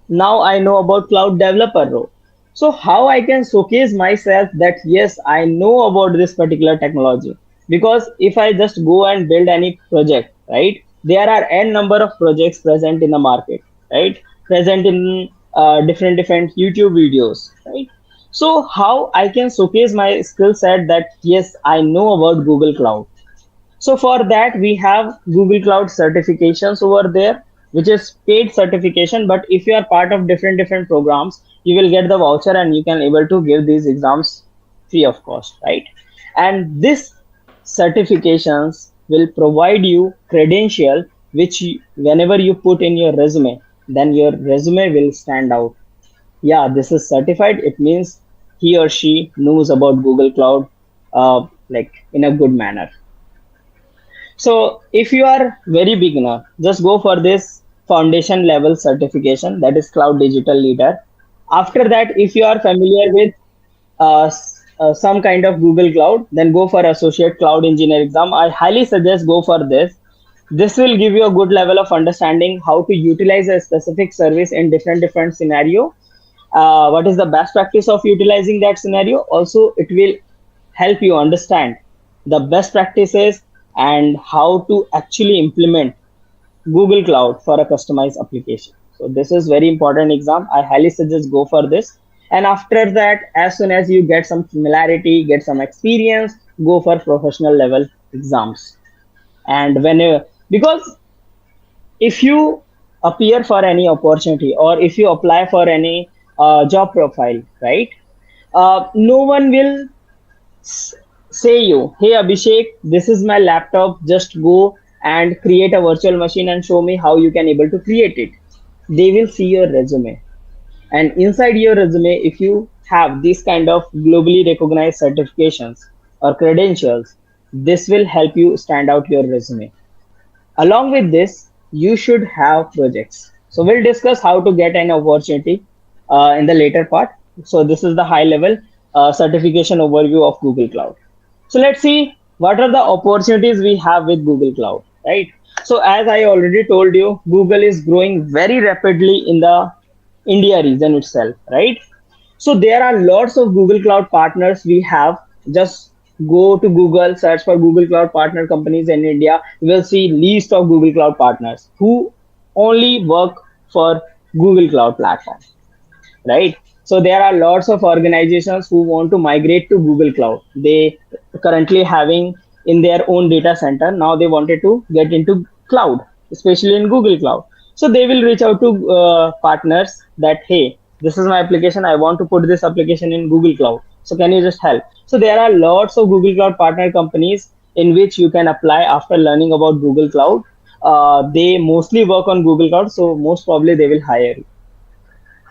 [SPEAKER 1] Now I know about cloud developer role. So how I can showcase myself that yes, I know about this particular technology. Because if I just go and build any project, right, there are n number of projects present in the market, right, present in different YouTube videos, right. So how I can showcase my skill set that yes, I know about Google Cloud. So for that, we have Google Cloud certifications over there, which is paid certification. But if you are part of different programs, you will get the voucher and you can able to give these exams free of cost, right? And this certifications will provide you credential, which whenever you put in your resume, then your resume will stand out. Yeah, this is certified. It means he or she knows about Google Cloud, like in a good manner. So if you are very beginner, just go for this foundation level certification, that is Cloud Digital Leader. After that, if you are familiar with some kind of Google Cloud, then go for Associate Cloud Engineer exam. I highly suggest go for this. This will give you a good level of understanding how to utilize a specific service in different scenario. What is the best practice of utilizing that scenario? Also, it will help you understand the best practices and how to actually implement Google Cloud for a customized application. So this is very important exam. I highly suggest go for this. And after that, as soon as you get some familiarity, get some experience, go for professional level exams. And when because if you appear for any opportunity or if you apply for any job profile, right? No one will say you, hey Abhishek, this is my laptop, just go and create a virtual machine and show me how you can able to create it. They will see your resume And inside your resume, if you have these kind of globally recognized certifications or credentials, this will help you stand out your resume. Along with this, you should have projects. So we'll discuss how to get an opportunity in the later part. So this is the high level certification overview of Google Cloud. So let's see what are the opportunities we have with Google Cloud, right? So as I already told you, Google is growing very rapidly in the India region itself, right? So there are lots of Google Cloud partners we have. Just go to Google, search for Google Cloud partner companies in India. You will see list of Google Cloud partners who only work for Google Cloud platform, right? So there are lots of organizations who want to migrate to Google Cloud. They currently having in their own data center. Now they wanted to get into cloud, especially in Google Cloud. So they will reach out to partners that, hey, this is my application. I want to put this application in Google Cloud. So can you just help? So there are lots of Google Cloud partner companies in which you can apply after learning about Google Cloud. They mostly work on Google Cloud, so most probably they will hire you.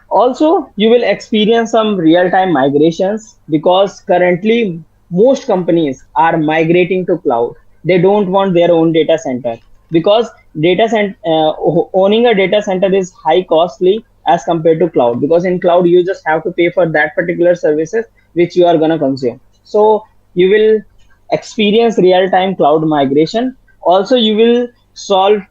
[SPEAKER 1] Also, you will experience some real-time migrations because currently most companies are migrating to cloud. They don't want their own data center because owning a data center is high costly as compared to cloud, because in cloud you just have to pay for that particular services which you are going to consume. So you will experience real-time cloud migration. Also, you will solve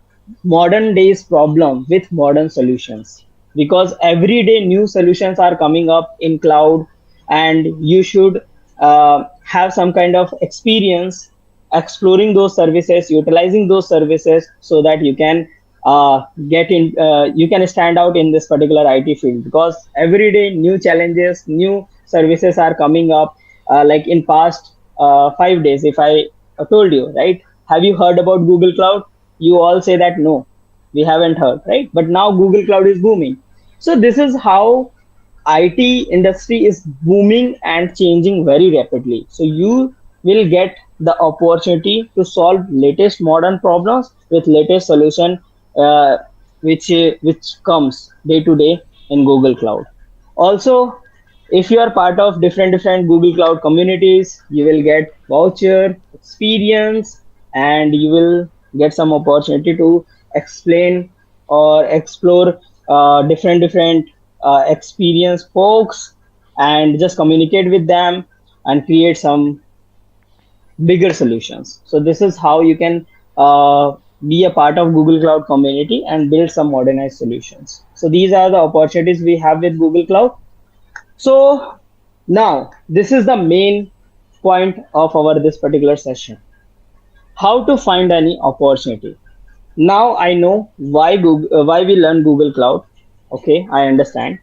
[SPEAKER 1] modern days problem with modern solutions, because every day new solutions are coming up in cloud, and you should have some kind of experience exploring those services, utilizing those services, so that you can you can stand out in this particular IT field, because every day new challenges, new services are coming up. Like in past 5 days, if I told you, right, have you heard about Google Cloud? You all say that no, we haven't heard, right? But now Google Cloud is booming. So this is how IT industry is booming and changing very rapidly. So you will get the opportunity to solve latest modern problems with latest solution, uh, which comes day to day in Google Cloud. Also, if you are part of different Google Cloud communities, you will get voucher experience, and you will get some opportunity to explain or explore different experienced folks, and just communicate with them and create some bigger solutions. So this is how you can be a part of Google Cloud community and build some modernized solutions. So these are the opportunities we have with Google Cloud. So now this is the main point of our this particular session: how to find any opportunity. Now I know why we learn Google Cloud. Okay, I understand.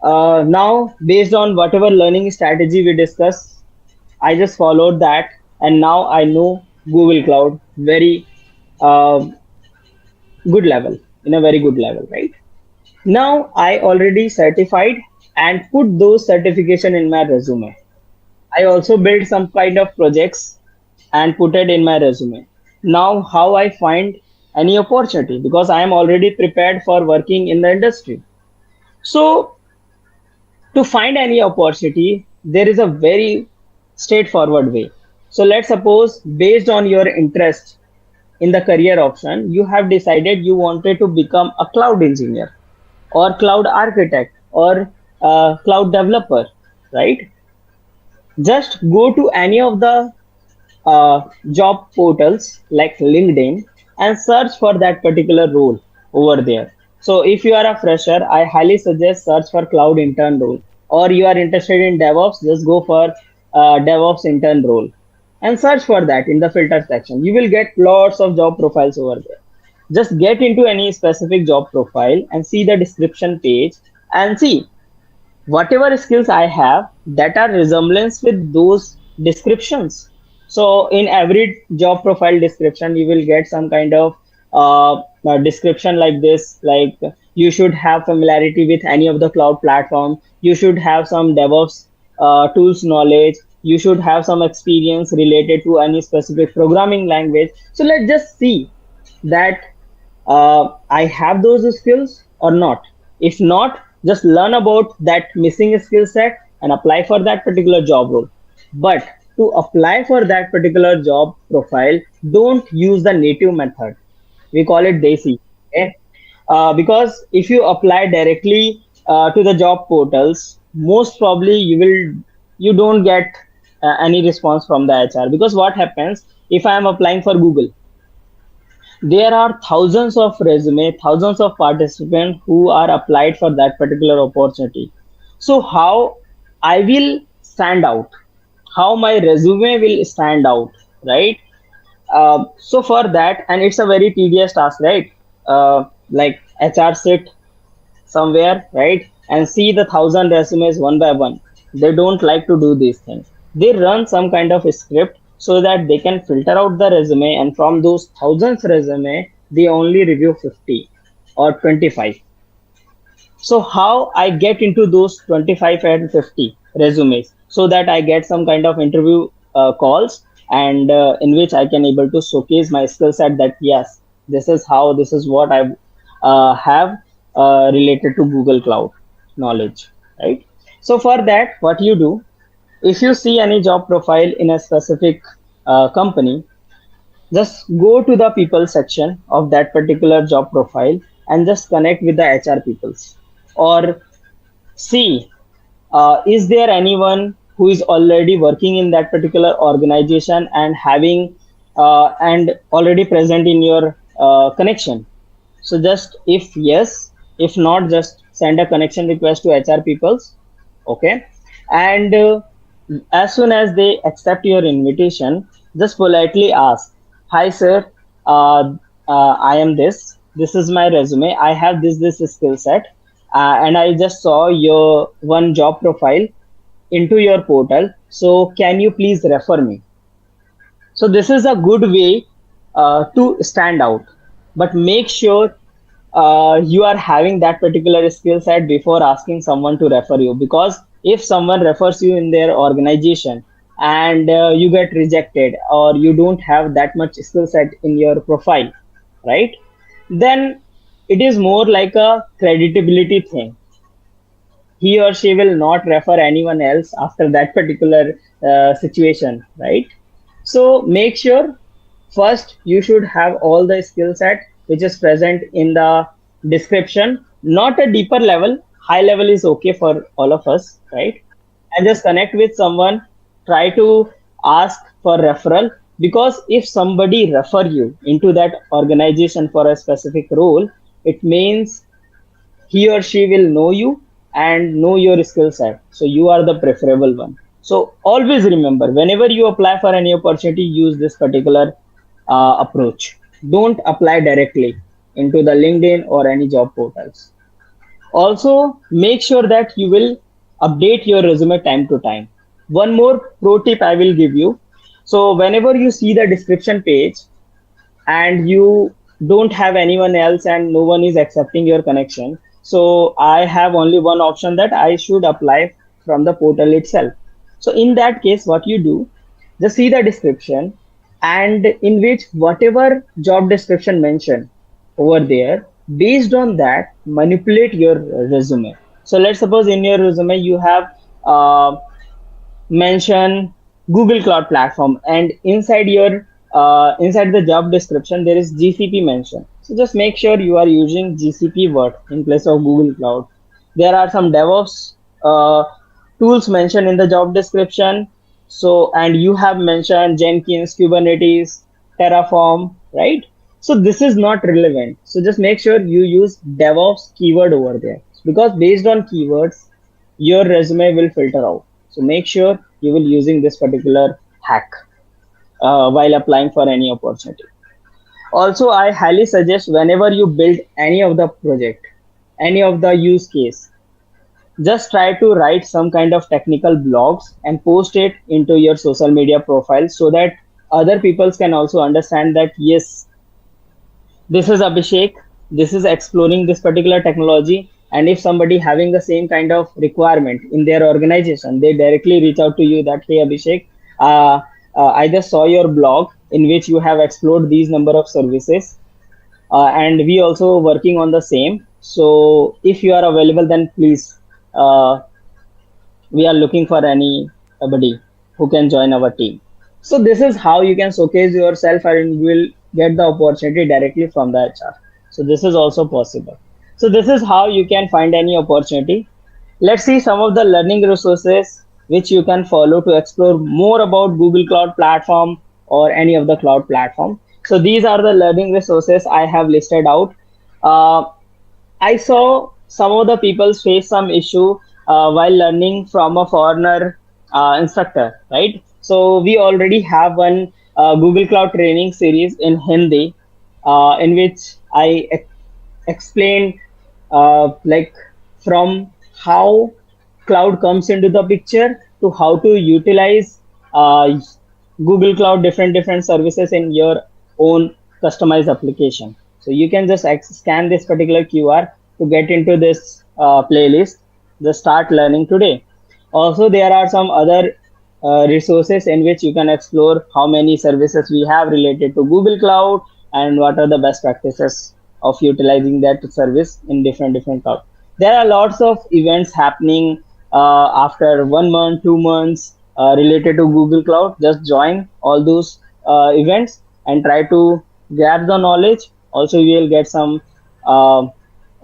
[SPEAKER 1] Now, based on whatever learning strategy we discussed, I just followed that, and now I know Google Cloud very uh, good level, in a very good level, right? Now I already certified and put those certification in my resume. I also built some kind of projects and put it in my resume. Now, how I find any opportunity, because I am already prepared for working in the industry. So to find any opportunity, there is a very straightforward way. So let's suppose, based on your interest in the career option, you have decided you wanted to become a cloud engineer or cloud architect or cloud developer, right? Just go to any of the job portals like LinkedIn and search for that particular role over there. So if you are a fresher, I highly suggest search for cloud intern role. Or you are interested in DevOps, just go for DevOps intern role and search for that in the filter section. You will get lots of job profiles over there. Just get into any specific job profile and see the description page and see whatever skills I have that are resemblance with those descriptions. So in every job profile description, you will get some kind of description like this, like you should have familiarity with any of the cloud platform. You should have some DevOps tools knowledge. You should have some experience related to any specific programming language. So let's just see that I have those skills or not. If not, Just learn about that missing skill set and apply for that particular job role. But to apply for that particular job profile, don't use the native method. We call it desi. Okay? Because if you apply directly to the job portals, most probably you don't get any response from the HR. Because what happens if I am applying for Google, there are thousands of resume, thousands of participants who are applied for that particular opportunity. So how I will stand out, how my resume will stand out, right? So for that, and it's a very tedious task, right? Like HR sit somewhere, right, and see the thousand resumes one by one. They don't like to do these things. They run some kind of a script so that they can filter out the resume, and from those thousands resume, they only review 50 or 25. So how I get into those 25 and 50 resumes so that I get some kind of interview calls, and in which I can able to showcase my skill set that yes, this is what I have related to Google Cloud knowledge, right? So for that, what you do, if you see any job profile in a specific company, just go to the people section of that particular job profile and just connect with the HR peoples, or see, is there anyone who is already working in that particular organization and having and already present in your connection. So just if yes, if not, just send a connection request to HR peoples. Okay. And as soon as they accept your invitation, just politely ask, "Hi, sir. Uh, I am this. This is my resume. I have this skill set, and I just saw your one job profile into your portal. So can you please refer me?" So this is a good way to stand out, but make sure you are having that particular skill set before asking someone to refer you. Because if someone refers you in their organization and you get rejected, or you don't have that much skill set in your profile, right? Then it is more like a creditability thing. He or she will not refer anyone else after that particular situation, right? So make sure first you should have all the skill set which is present in the description, not a deeper level. High level is okay for all of us, right? And just connect with someone, try to ask for referral, because if somebody refer you into that organization for a specific role, it means he or she will know you and know your skill set. So you are the preferable one. So always remember, whenever you apply for any opportunity, use this particular approach. Don't apply directly into the LinkedIn or any job portals. Also, make sure that you will update your resume time to time. One more pro tip I will give you. So whenever you see the description page, and you don't have anyone else and no one is accepting your connection, so I have only one option, that I should apply from the portal itself. So in that case, what you do, just see the description, and in which whatever job description mentioned over there, based on that manipulate your resume. So let's suppose in your resume you have mention Google Cloud Platform, and inside the job description there is GCP mention. So just make sure you are using GCP word in place of Google Cloud. There are some DevOps tools mentioned in the job description. So, and you have mentioned Jenkins, Kubernetes, Terraform, right? So this is not relevant. So just make sure you use DevOps keyword over there, because based on keywords your resume will filter out. So make sure you will using this particular hack while applying for any opportunity. Also, I highly suggest, whenever you build any of the project, any of the use case, just try to write some kind of technical blogs and post it into your social media profile, so that other people can also understand that yes, this is Abhishek, this is exploring this particular technology. And if somebody having the same kind of requirement in their organization, they directly reach out to you that, hey Abhishek, I just saw your blog in which you have explored these number of services. and we also working on the same. So if you are available, then please, we are looking for anybody who can join our team. So this is how you can showcase yourself and you will get the opportunity directly from the HR. So this is also possible. So this is how you can find any opportunity. Let's see some of the learning resources which you can follow to explore more about Google Cloud Platform or any of the cloud platform. So these are the learning resources I have listed out. Uh, I saw some of the people face some issue while learning from a foreigner instructor, right? So we already have one Google Cloud training series in Hindi, in which I explain like from how cloud comes into the picture to how to utilize uh, Google Cloud different services in your own customized application. So you can just scan this particular QR to get into this playlist. Just start learning today. Also, there are some other resources in which you can explore how many services we have related to Google Cloud and what are the best practices of utilizing that service in different cloud. There are lots of events happening after 1 month, 2 months related to Google Cloud. Just join all those events and try to grab the knowledge. Also, you will get some uh,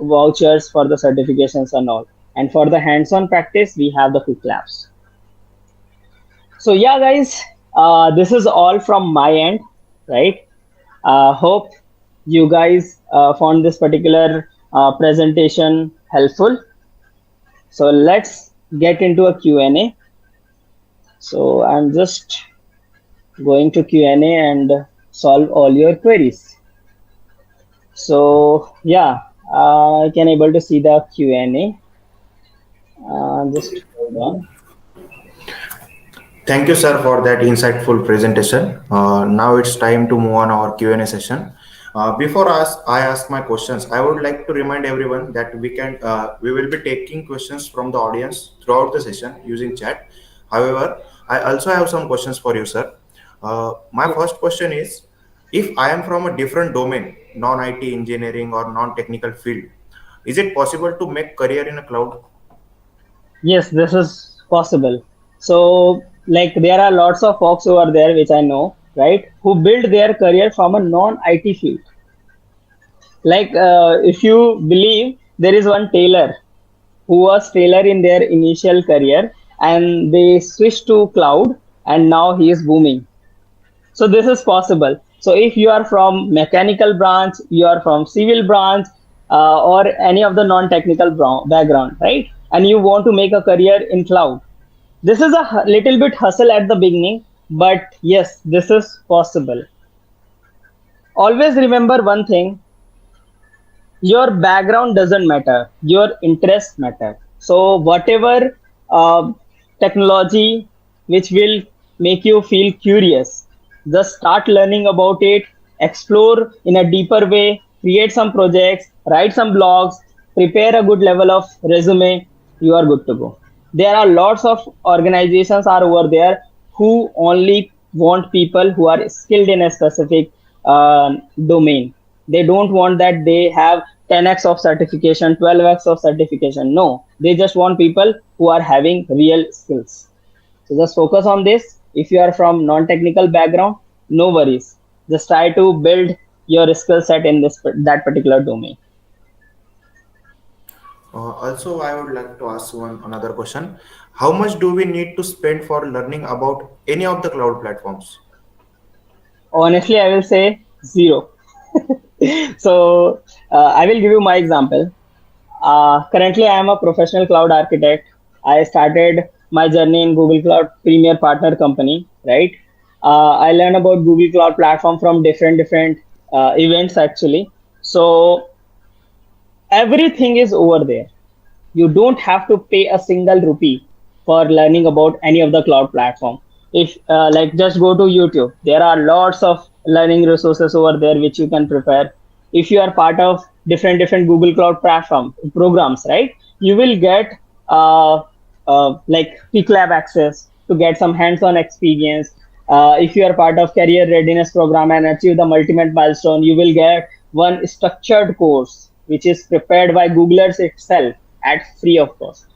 [SPEAKER 1] vouchers for the certifications and all. And for the hands-on practice, we have the quick labs. So yeah, guys, this is all from my end, right? Hope you guys found this particular presentation helpful. So let's get into a Q&A. So I'm just going to Q&A and solve all your queries. So yeah, I can able to see the Q&A. Just hold on.
[SPEAKER 2] Thank you, sir, for that insightful presentation. Now it's time to move on our Q&A session. Before I ask my questions, I would like to remind everyone that we will be taking questions from the audience throughout the session using chat. However, I also have some questions for you, sir. My
[SPEAKER 1] Yeah.
[SPEAKER 2] first question is, if I am from a different domain, non-IT engineering or non-technical field, is it possible to make career in a cloud?
[SPEAKER 1] Yes, this is possible. So, like, there are lots of folks over there, which I know, right, who build their career from a non-IT field. Like, if you believe, there is one tailor who was tailor in their initial career, and they switched to cloud, and now he is booming. So this is possible. So if you are from mechanical branch, you are from civil branch, or any of the non-technical background, right? And you want to make a career in cloud, this is a little bit hustle at the beginning, but yes, this is possible. Always remember one thing: your background doesn't matter, your interests matter. So whatever uh, technology which will make you feel curious, just start learning about it, explore in a deeper way, create some projects, write some blogs, prepare a good level of resume. You are good to go. There are lots of organizations are over there who only want people who are skilled in a specific domain. They don't want that they have 10x of certification, 12x of certification. No, they just want people who are having real skills. So just focus on this. If you are from non-technical background, no worries. Just try to build your skill set in this that particular domain.
[SPEAKER 2] Also, I would like to ask one another question. How much do we need to spend for learning about any of the cloud platforms?
[SPEAKER 1] Honestly, I will say zero. So I will give you my example. Currently, I am a professional cloud architect. I started my journey in Google Cloud Premier Partner Company, right? I learned about Google Cloud Platform from different events actually. So everything is over there. You don't have to pay a single rupee for learning about any of the cloud platform. If like just go to YouTube, there are lots of learning resources over there which you can prepare. If you are part of different Google Cloud platform programs, right, you will get like Peak Lab access to get some hands-on experience. If you are part of career readiness program and achieve the ultimate milestone, you will get one structured course which is prepared by Googlers itself at free of cost.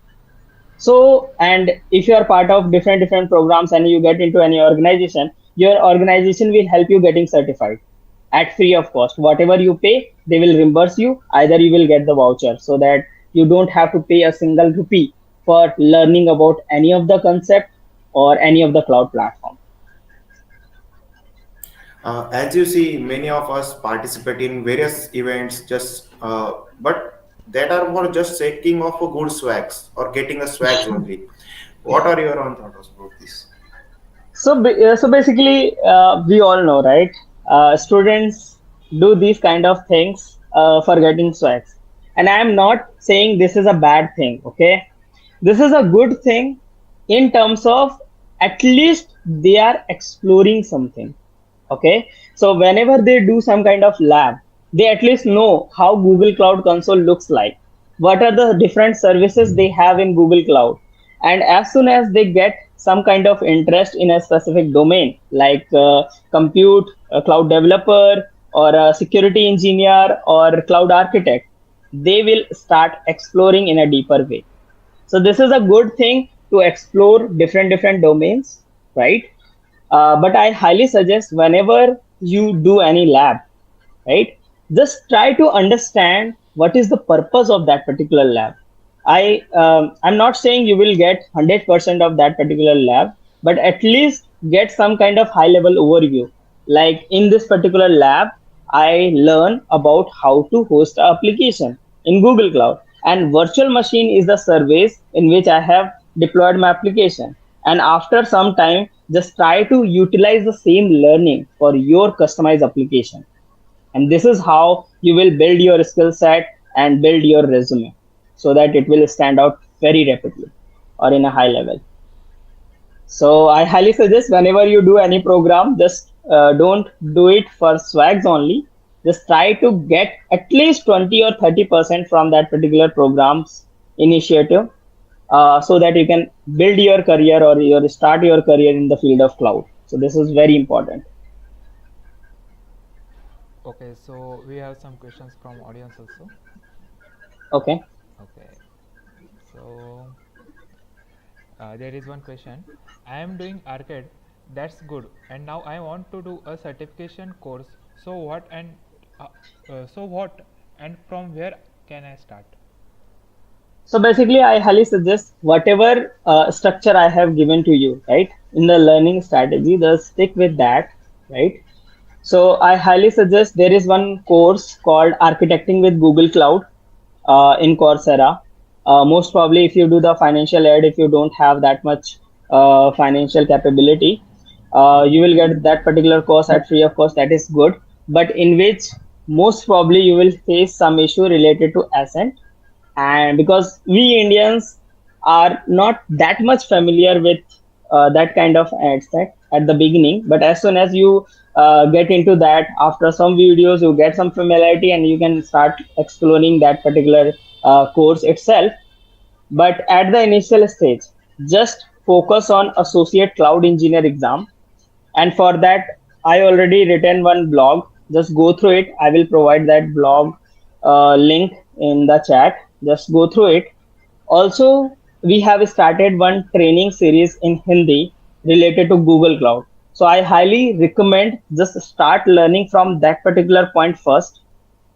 [SPEAKER 1] So, and if you are part of different programs and you get into any organization, your organization will help you getting certified at free of cost. Whatever you pay, they will reimburse you. Either you will get the voucher so that you don't have to pay a single rupee for learning about any of the concept or any of the cloud platform.
[SPEAKER 2] As you see, many of us participate in various events, but that are more just checking of a good swags or getting a swags only. What are your own thoughts about this?
[SPEAKER 1] So basically, we all know, right? Students do these kind of things for getting swags, and I am not saying this is a bad thing. Okay, this is a good thing in terms of at least they are exploring something. Okay, so whenever they do some kind of lab, they at least know how Google Cloud Console looks like, what are the different services they have in Google Cloud. And as soon as they get some kind of interest in a specific domain like compute, a cloud developer, or a security engineer, or cloud architect, they will start exploring in a deeper way. So this is a good thing to explore different domains, right? But I highly suggest whenever you do any lab, right, just try to understand what is the purpose of that particular lab. I'm not saying you will get 100% of that particular lab, but at least get some kind of high level overview. Like in this particular lab, I learn about how to host an application in Google Cloud, and virtual machine is the service in which I have deployed my application. And after some time, just try to utilize the same learning for your customized application, and this is how you will build your skill set and build your resume so that it will stand out very rapidly or in a high level. So I highly suggest whenever you do any program, just don't do it for swags only. Just try to get at least 20 or 30% from that particular program's initiative, so that you can build your career or your start your career in the field of cloud. So this is very important.
[SPEAKER 3] Okay, so we have some questions from audience also.
[SPEAKER 1] Okay.
[SPEAKER 3] Okay, so there is one question. I am doing arcade, that's good, and now I want to do a certification course. So uh, what and from where can I start?
[SPEAKER 1] So basically, I highly suggest whatever structure I have given to you, right, in the learning strategy, just stick with that, right? So I highly suggest there is one course called Architecting with Google Cloud in Coursera. Most probably, if you do the financial aid, if you don't have that much financial capability, you will get that particular course at free of cost. That is good, but in which most probably you will face some issue related to ascent, and because we Indians are not that much familiar with that kind of aspect at the beginning, but as soon as you get into that, after some videos, you get some familiarity and you can start exploring that particular course itself. But at the initial stage, just focus on associate cloud engineer exam, and for that I already written one blog. Just go through it. I will provide that blog link in the chat. Just go through it. Also, we have started one training series in Hindi related to Google Cloud. So I highly recommend just start learning from that particular point first.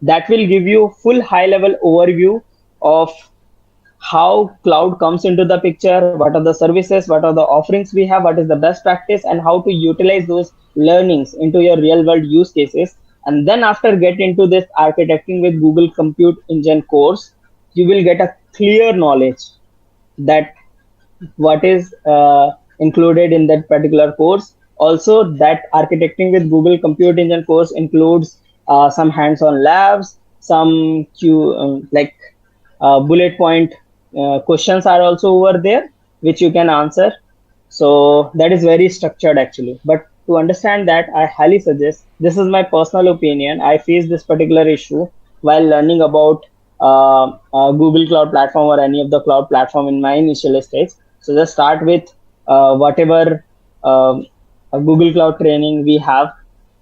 [SPEAKER 1] That will give you full high level overview of how cloud comes into the picture, what are the services, what are the offerings we have, what is the best practice, and how to utilize those learnings into your real world use cases. And then after get into this architecting with Google Compute Engine course, you will get a clear knowledge that what is included in that particular course. Also, that architecting with Google Compute Engine course includes some hands-on labs, some like bullet point questions are also over there which you can answer. So that is very structured actually. But to understand that, I highly suggest, this is my personal opinion. I faced this particular issue while learning about Google Cloud Platform or any of the cloud platform in my initial stage. So just start with whatever Google Cloud training we have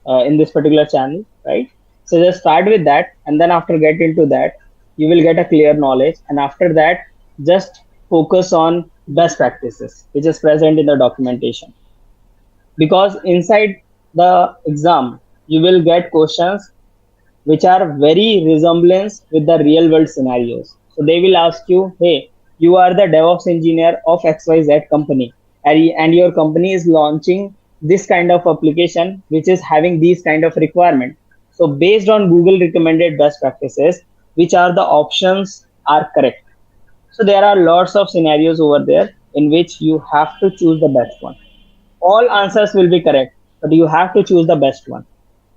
[SPEAKER 1] in this particular channel, right? So just start with that, and then after get into that, you will get a clear knowledge. And after that, just focus on best practices, which is present in the documentation. Because inside the exam, you will get questions which are very resemblance with the real world scenarios. So they will ask you, hey, you are the DevOps engineer of XYZ company, and your company is launching this kind of application which is having these kind of requirement. So based on Google recommended best practices, which are the options are correct. So there are lots of scenarios over there in which you have to choose the best one. All answers will be correct, but you have to choose the best one.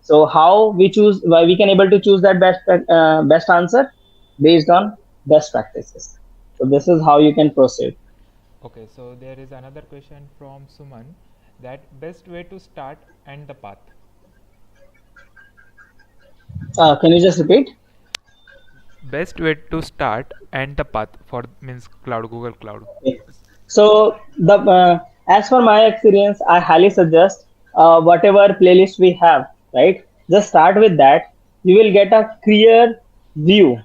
[SPEAKER 1] So how we choose, why we can able to choose that best answer? Based on best practices. So this is how you can proceed.
[SPEAKER 3] Okay, so there is another question from Suman, that best way to start and the path.
[SPEAKER 1] Can you just repeat?
[SPEAKER 3] Best way to start and the path for means cloud, Google Cloud.
[SPEAKER 1] Okay. So the as for my experience, I highly suggest whatever playlist we have, right? Just start with that. You will get a clear view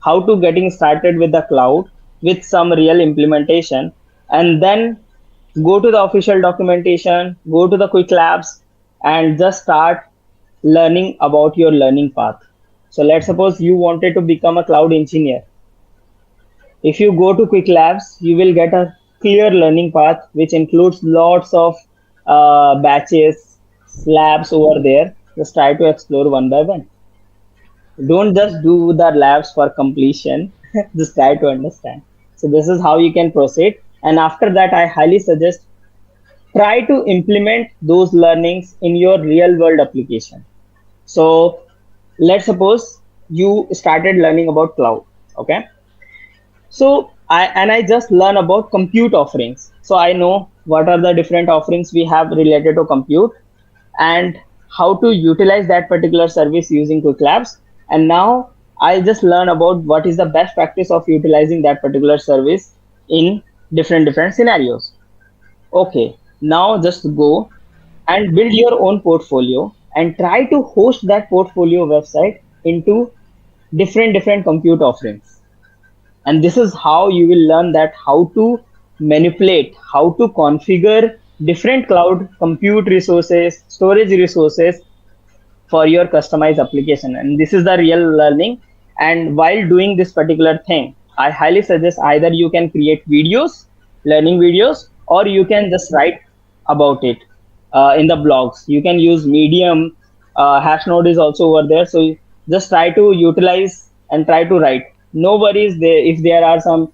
[SPEAKER 1] how to getting started with the cloud with some real implementation, and then go to the official documentation, go to the quick labs, and just start learning about your learning path. So let's suppose you wanted to become a cloud engineer. If you go to quick labs, you will get a clear learning path which includes lots of batches, labs over there. Just try to explore one by one. Don't just do the labs for completion. Just try to understand. So this is how you can proceed. And after that, I highly suggest try to implement those learnings in your real world application. So let's suppose you started learning about cloud. Okay. So I just learn about compute offerings. So I know what are the different offerings we have related to compute, and how to utilize that particular service using quick labs. And now I just learn about what is the best practice of utilizing that particular service in different scenarios. Okay, now just go and build your own portfolio and try to host that portfolio website into different compute offerings. And this is how you will learn that how to manipulate, how to configure different cloud compute resources, storage resources for your customized application. And this is the real learning. And while doing this particular thing, I highly suggest either you can create videos, learning videos, or you can just write about it in the blogs. You can use Medium. Hashnode is also over there. So just try to utilize and try to write. No worries there if there are some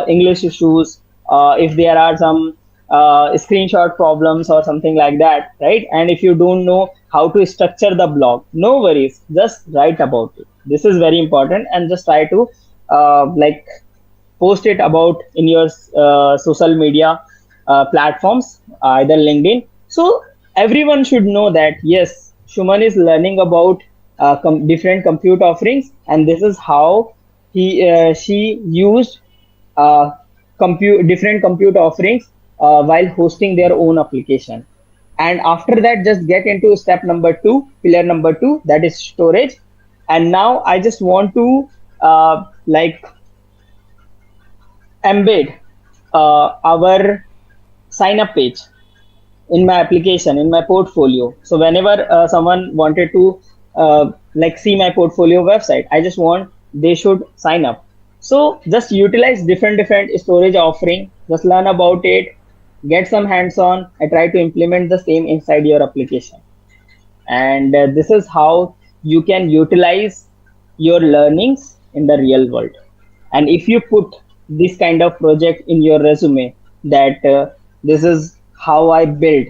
[SPEAKER 1] English issues, if there are some screenshot problems or something like that, right? And if you don't know how to structure the blog, no worries, just write about it. This is very important, and just try to like post it about in your social media platforms, either LinkedIn. So everyone should know that yes, Shuman is learning about different compute offerings, and this is how she used uh, compute different compute offerings while hosting their own application. And after that, just get into step number two, pillar number two, that is storage. And now I just want to like embed our sign up page in my application, in my portfolio. So whenever someone wanted to like see my portfolio website, I just want they should sign up. So just utilize different storage offering, just learn about it, get some hands on, and try to implement the same inside your application. And this is how you can utilize your learnings in the real world. And if you put this kind of project in your resume, that this is how I build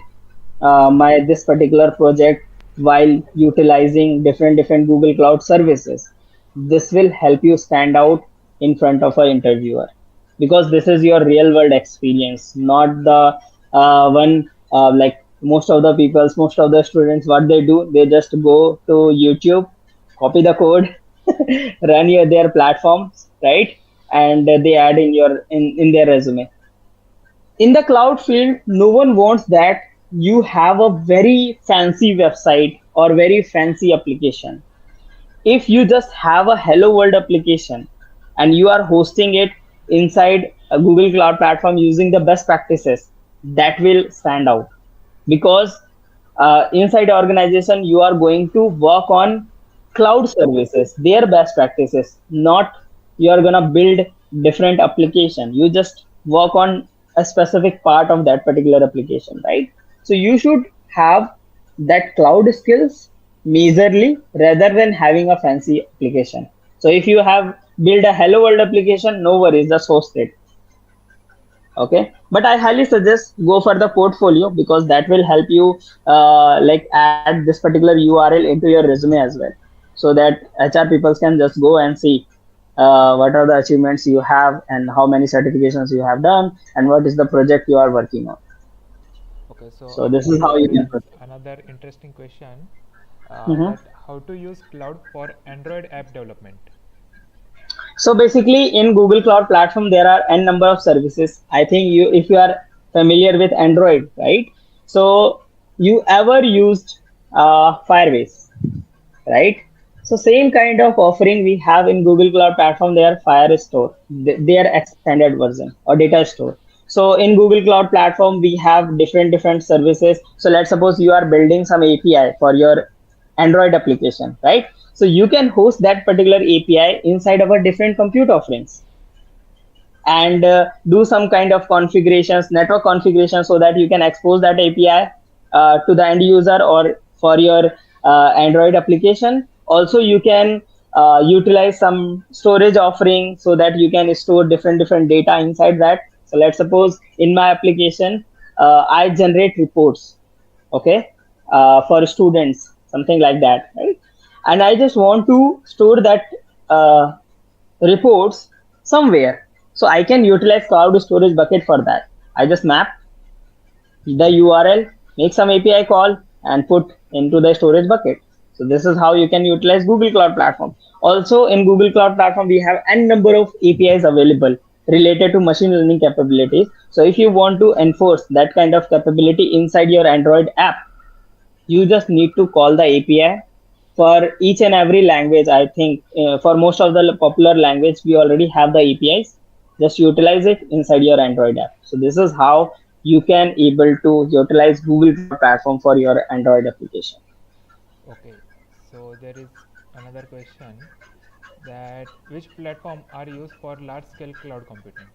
[SPEAKER 1] my this particular project while utilizing different Google Cloud services, this will help you stand out in front of an interviewer, because this is your real world experience, not the one like most of the students, what they do, they just go to YouTube, copy the code, run their platforms, right? And they add in in their resume. In the cloud field, no one wants that you have a very fancy website or very fancy application. if you just have a hello world application and you are hosting it inside a Google Cloud Platform using the best practices, that will stand out. Because inside the organization you are going to work on cloud services, their best practices, not you are going to build different application. You just work on a specific part of that particular application, right? So you should have that cloud skills majorly rather than having a fancy application. So if you have built a hello world application, no worries, just host it. Okay, but I highly suggest go for the portfolio, because that will help you like add this particular URL into your resume as well, so that HR people can just go and see what are the achievements you have and how many certifications you have done and what is the project you are working on.
[SPEAKER 3] Okay, so
[SPEAKER 1] So this is
[SPEAKER 3] there
[SPEAKER 1] how you
[SPEAKER 3] is
[SPEAKER 1] can proceed.
[SPEAKER 3] another interesting question,
[SPEAKER 1] Mhm.
[SPEAKER 3] that how to use cloud for Android app development.
[SPEAKER 1] So basically, in Google Cloud Platform, there are n number of services. I think you, if you are familiar with Android, right? So you ever used Firebase, right? So same kind of offering we have in Google Cloud Platform. They are Firestore, their extended version, or data store. So in Google Cloud Platform, we have different services. So let's suppose you are building some API for your Android application, right? So you can host that particular API inside our different compute offerings and do some kind of configurations, network configuration, so that you can expose that API to the end user or for your Android application. Also, you can utilize some storage offering so that you can store different data inside that. So let's suppose in my application, I generate reports, okay, for students, something like that, right? And I just want to store that uh, reports somewhere. So I can utilize cloud storage bucket for that. I just map the URL, make some API call, and put into the storage bucket. So this is how you can utilize Google Cloud Platform. Also in Google Cloud Platform, we have n number of APIs available related to machine learning capabilities. So if you want to enforce that kind of capability inside your Android app, you just need to call the API for each and every language. I think for most of the popular language, we already have the APIs. Just utilize it inside your Android app. So this is how you can able to utilize Google Cloud Platform for your Android application.
[SPEAKER 3] Okay, so there is another question, that which platform are used for large scale cloud computing?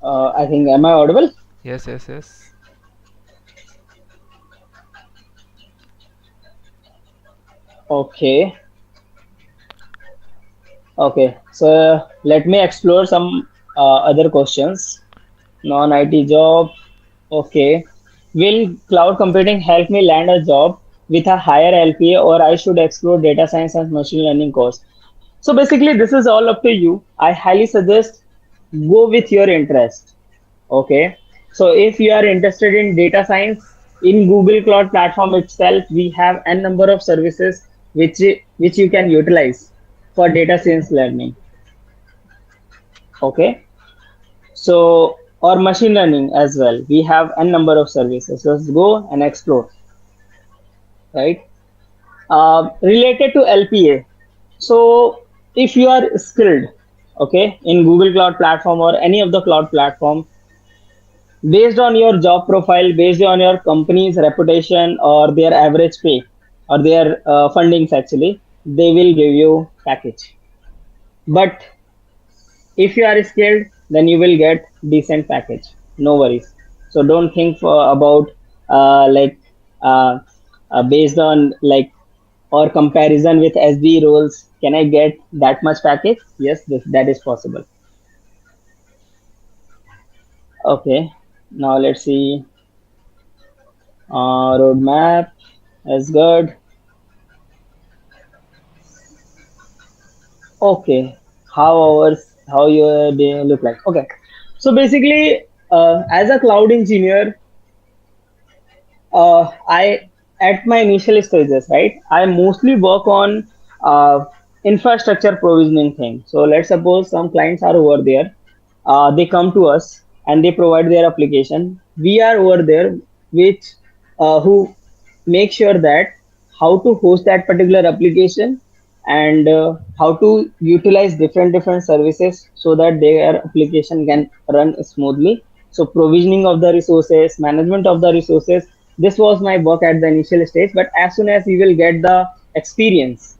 [SPEAKER 1] I think, am I audible?
[SPEAKER 3] Yes, yes, yes.
[SPEAKER 1] Okay. Okay. So let me explore some other questions. Non-IT job. Okay. Will cloud computing help me land a job with a higher LPA, or I should explore data science and machine learning course? So basically, this is all up to you. I highly suggest go with your interest. Okay. So if you are interested in data science, in Google Cloud Platform itself, we have n number of services which you can utilize for data science learning. Okay. So, or machine learning as well. We have a number of services. Let's go and explore, right? Related to LPA. So, if you are skilled, okay, in Google Cloud Platform or any of the cloud platform, based on your job profile, based on your company's reputation or their average pay or their fundings, actually, they will give you package. But if you are skilled, then you will get decent package, no worries. So don't think about like uh, based on like or comparison with SD roles, can I get that much package? Yes, that is possible. Okay, now let's see. Roadmap is good. Okay, how your day look like? Okay, so basically as a cloud engineer, I at my initial stages, right? I mostly work on infrastructure provisioning thing. So let's suppose some clients are over there. They come to us and they provide their application. We are over there, which who make sure that how to host that particular application, and how to utilize different services so that their application can run smoothly. So provisioning of the resources, management of the resources, this was my work at the initial stage. But as soon as you will get the experience,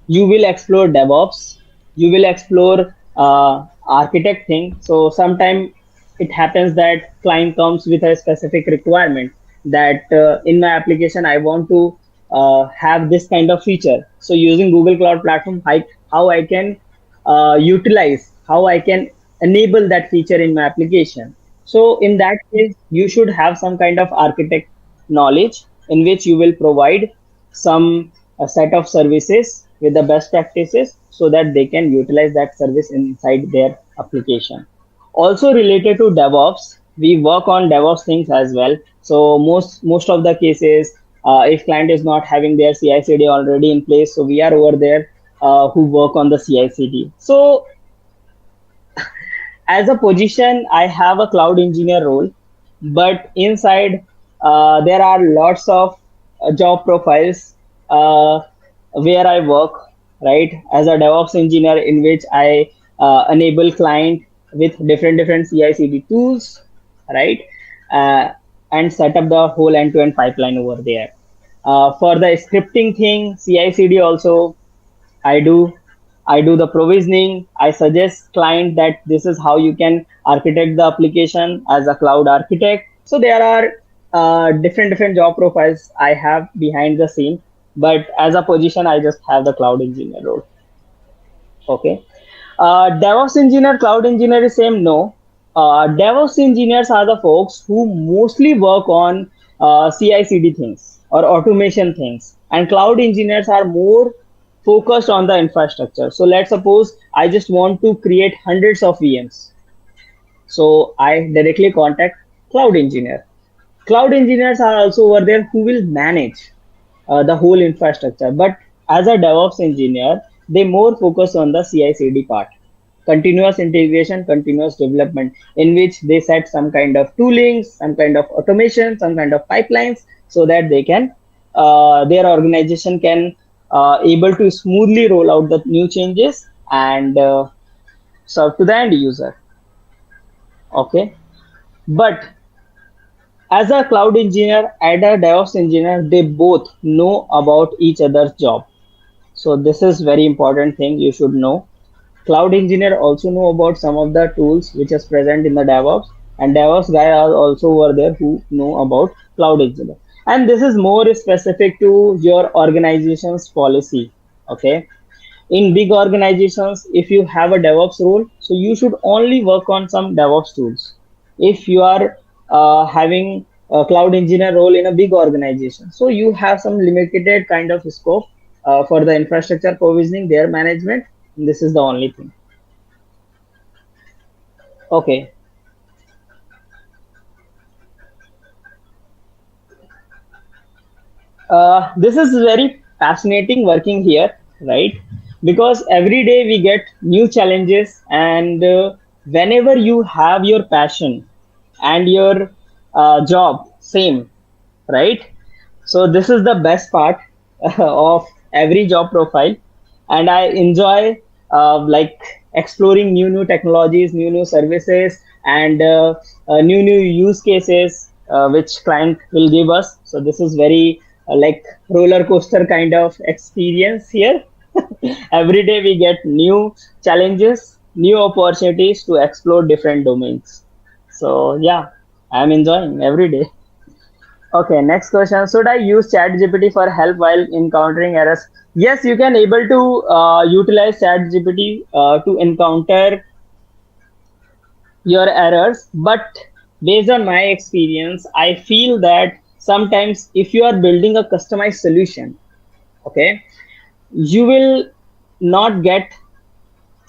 [SPEAKER 1] you will explore DevOps, you will explore architect thing. So sometime it happens that client comes with a specific requirement that in my application I want to have this kind of feature. So using Google Cloud Platform, how I can utilize, how I can enable that feature in my application. So in that case, you should have some kind of architect knowledge in which you will provide some a set of services with the best practices so that they can utilize that service inside their application. Also related to DevOps, we work on DevOps things as well. So most of the cases, if client is not having their CI/CD already in place, so we are over there who work on the CI/CD. So as a position, I have a cloud engineer role, but inside there are lots of job profiles where I work, right? As a DevOps engineer, in which I enable client with different CI/CD tools, right? Uh, and set up the whole end-to-end pipeline over there. For the scripting thing, CI/CD also I do. I do the provisioning. I suggest client that this is how you can architect the application as a cloud architect. So there are different job profiles I have behind the scene, but as a position, I just have the cloud engineer role. Okay. DevOps engineer, cloud engineer is same? No. DevOps engineers are the folks who mostly work on CI/CD things or automation things, and cloud engineers are more focused on the infrastructure. So let's suppose I just want to create hundreds of VMs. So I directly contact cloud engineer. Cloud engineers are also over there who will manage the whole infrastructure. But as a DevOps engineer, they more focus on the CI/CD part, continuous integration, continuous development, in which they set some kind of toolings, some kind of automation, some kind of pipelines, so that they can their organization can able to smoothly roll out the new changes and serve to the end user. Okay, but as a cloud engineer and a DevOps engineer, they both know about each other's job. So this is very important thing you should know. Cloud engineer also know about some of the tools which is present in the DevOps, and DevOps guy are also over there who know about cloud engineer. And this is more specific to your organization's policy. Okay, in big organizations, if you have a DevOps role, so you should only work on some DevOps tools. If you are having a cloud engineer role in a big organization, so you have some limited kind of scope for the infrastructure provisioning, their management. This is the only thing. Okay. This is very fascinating working here, right? Because every day we get new challenges, and whenever you have your passion and your job same, right? So this is the best part of every job profile, and I enjoy like exploring new technologies, new services, and new use cases which client will give us. So this is very like roller coaster kind of experience here. Every day we get new challenges, new opportunities to explore different domains. So yeah, I'm enjoying every day. Okay, next question. Should I use ChatGPT for help while encountering errors? Yes, you can able to utilize ChatGPT to encounter your errors, but based on my experience, I feel that sometimes if you are building a customized solution, okay, you will not get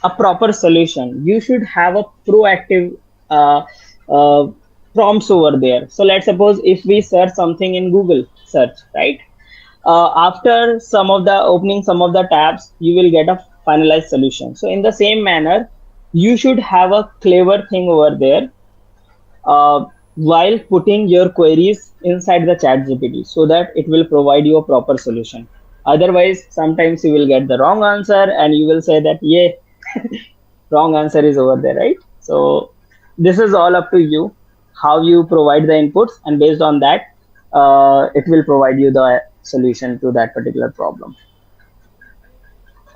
[SPEAKER 1] a proper solution. You should have a proactive uh, uh, prompts over there. So let's suppose if we search something in Google search, right? After some of the opening some of the tabs, you will get a finalized solution. So in the same manner, you should have a clever thing over there. while putting your queries inside the chat GPT so that it will provide you a proper solution. Otherwise, sometimes you will get the wrong answer and you will say that, yeah, wrong answer is over there, right? So this is all up to you, how you provide the inputs, and based on that, it will provide you the solution to that particular problem.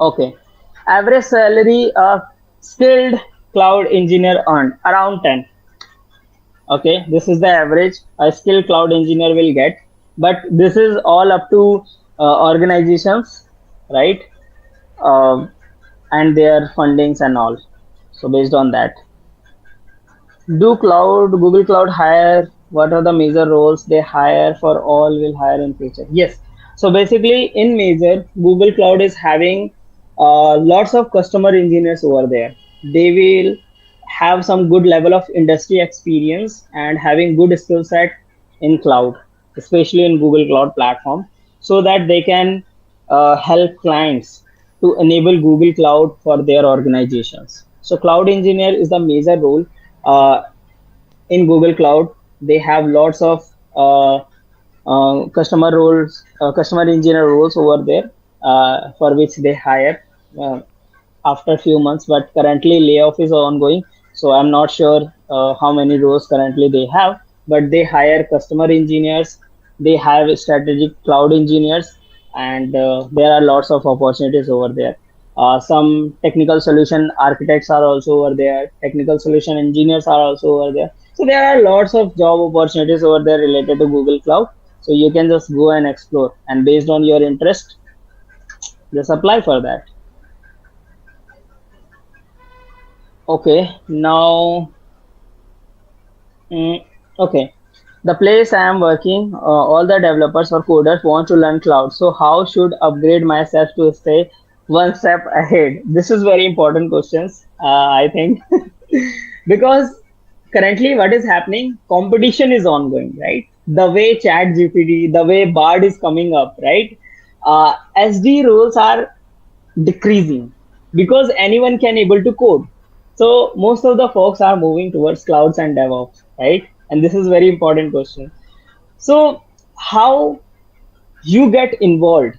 [SPEAKER 1] Okay. Average salary a skilled cloud engineer earned around 10. Okay, this is the average a skilled cloud engineer will get, but this is all up to organizations, right? Um and their fundings and all. So based on that, do cloud Google Cloud hire? What are the major roles they hire for all will hire in future? Yes. So basically, in major, Google Cloud is having lots of customer engineers over there. They will have some good level of industry experience and having good skill set in cloud, especially in Google Cloud platform, so that they can help clients to enable Google Cloud for their organizations. So cloud engineer is the major role. In Google Cloud, they have lots of customer engineer roles over there, for which they hire uh, after a few months. But currently, layoff is ongoing, so I'm not sure how many roles currently they have. But they hire customer engineers, they have strategic cloud engineers, and there are lots of opportunities over there. Some technical solution architects are also over there. Technical solution engineers are also over there. So there are lots of job opportunities over there related to Google Cloud. So you can just go and explore, and based on your interest, just apply for that. Okay, now, okay. The place I am working, all the developers or coders want to learn cloud. So how should upgrade myself to stay one step ahead? This is very important questions, I think, because currently what is happening, competition is ongoing, right? The way Chat GPT, the way Bard is coming up, right? SD roles are decreasing because anyone can able to code. So most of the folks are moving towards clouds and DevOps, right? And this is very important question. So how you get involved,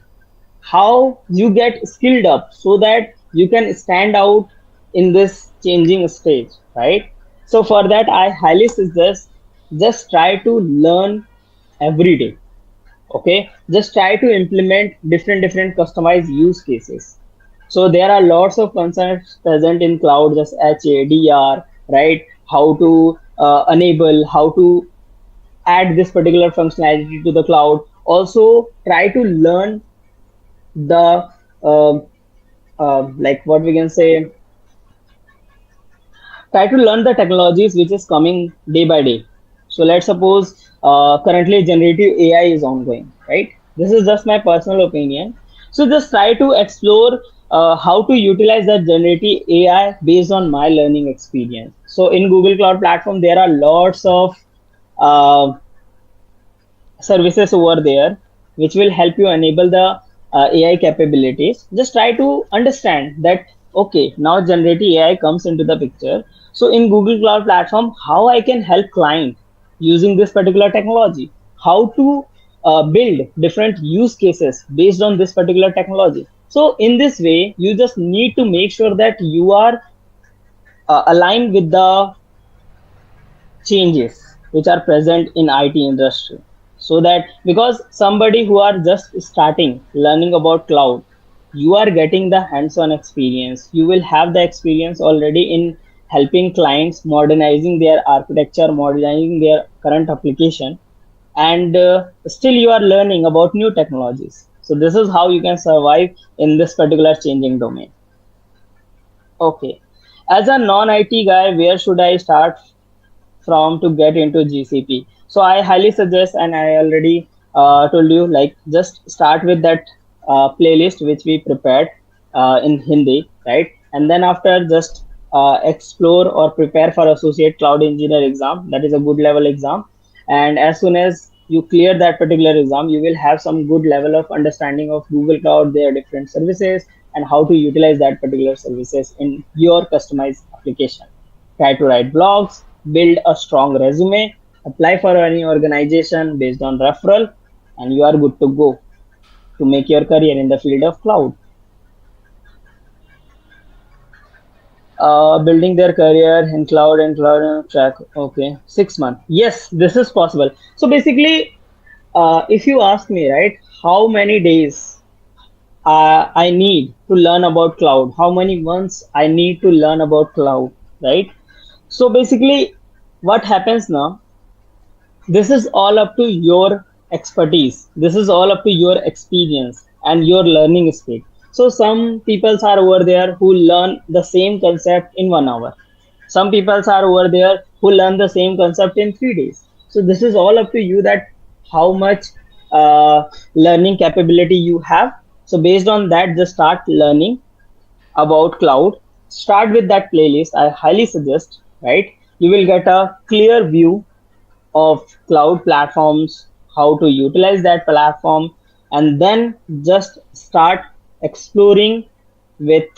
[SPEAKER 1] how you get skilled up so that you can stand out in this changing stage, right? So for that, I highly suggest just try to learn every day. Okay, just try to implement different customized use cases. So there are lots of concepts present in cloud, just HADR, right? How to enable, how to add this particular functionality to the cloud. Also try to learn the like what we can say, try to learn the technologies which is coming day by day. So let's suppose currently generative AI is ongoing, right? This is just my personal opinion. So just try to explore how to utilize that generative AI based on my learning experience. So in Google Cloud Platform, there are lots of uh, services over there which will help you enable the AI capabilities. Just try to understand that, okay, now generative AI comes into the picture. So in Google Cloud Platform, how I can help client using this particular technology, how to build different use cases based on this particular technology. So in this way, you just need to make sure that you are aligned with the changes which are present in IT industry, so that because somebody who are just starting learning about cloud, you are getting the hands-on experience, you will have the experience already in helping clients modernizing their architecture, modernizing their current application, and still you are learning about new technologies. So this is how you can survive in this particular changing domain. Okay, as a non-IT guy, where should I start from to get into GCP? So I highly suggest, and I already told you, like just start with that playlist which we prepared in Hindi, right? And then after just explore or prepare for associate cloud engineer exam. That is a good level exam. And as soon as you clear that particular exam, you will have some good level of understanding of Google Cloud, their different services, and how to utilize that particular services in your customized application. Try to write blogs, build a strong resume, apply for any organization based on referral, and you are good to go to make your career in the field of cloud. Building their career in cloud and cloud track. Okay, 6 months. Yes, this is possible. So basically, if you ask me, right, how many days I need to learn about cloud, how many months I need to learn about cloud, right? So basically, what happens now, this is all up to your expertise. This is all up to your experience and your learning speed. So some peoples are over there who learn the same concept in 1 hour. Some peoples are over there who learn the same concept in 3 days. So this is all up to you that how much learning capability you have. So based on that, just start learning about cloud. Start with that playlist. I highly suggest, right? You will get a clear view of cloud platforms, how to utilize that platform, and then just start exploring with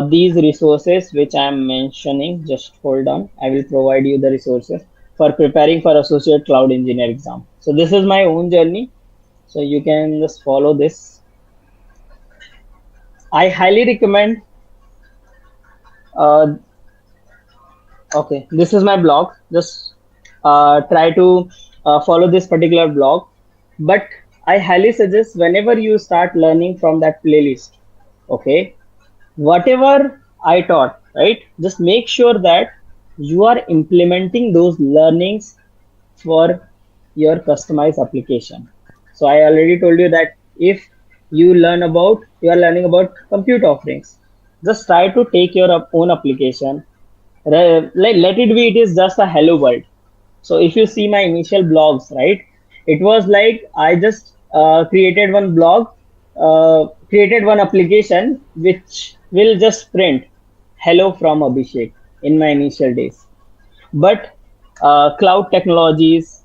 [SPEAKER 1] these resources which I am mentioning. Just hold on, I will provide you the resources for preparing for associate cloud engineer exam. So this is my own journey, so you can just follow this. I highly recommend. uh, Okay, this is my blog. Just try to follow this particular blog. But I highly suggest whenever you start learning from that playlist, okay, whatever I taught, right, just make sure that you are implementing those learnings for your customized application. So I already told you that if you are learning about compute offerings, just try to take your own application. Let it be, it is just a hello world. So if you see my initial blogs, right, it was like I just created one blog, created one application which will just print hello from Abhishek in my initial days. But cloud technologies,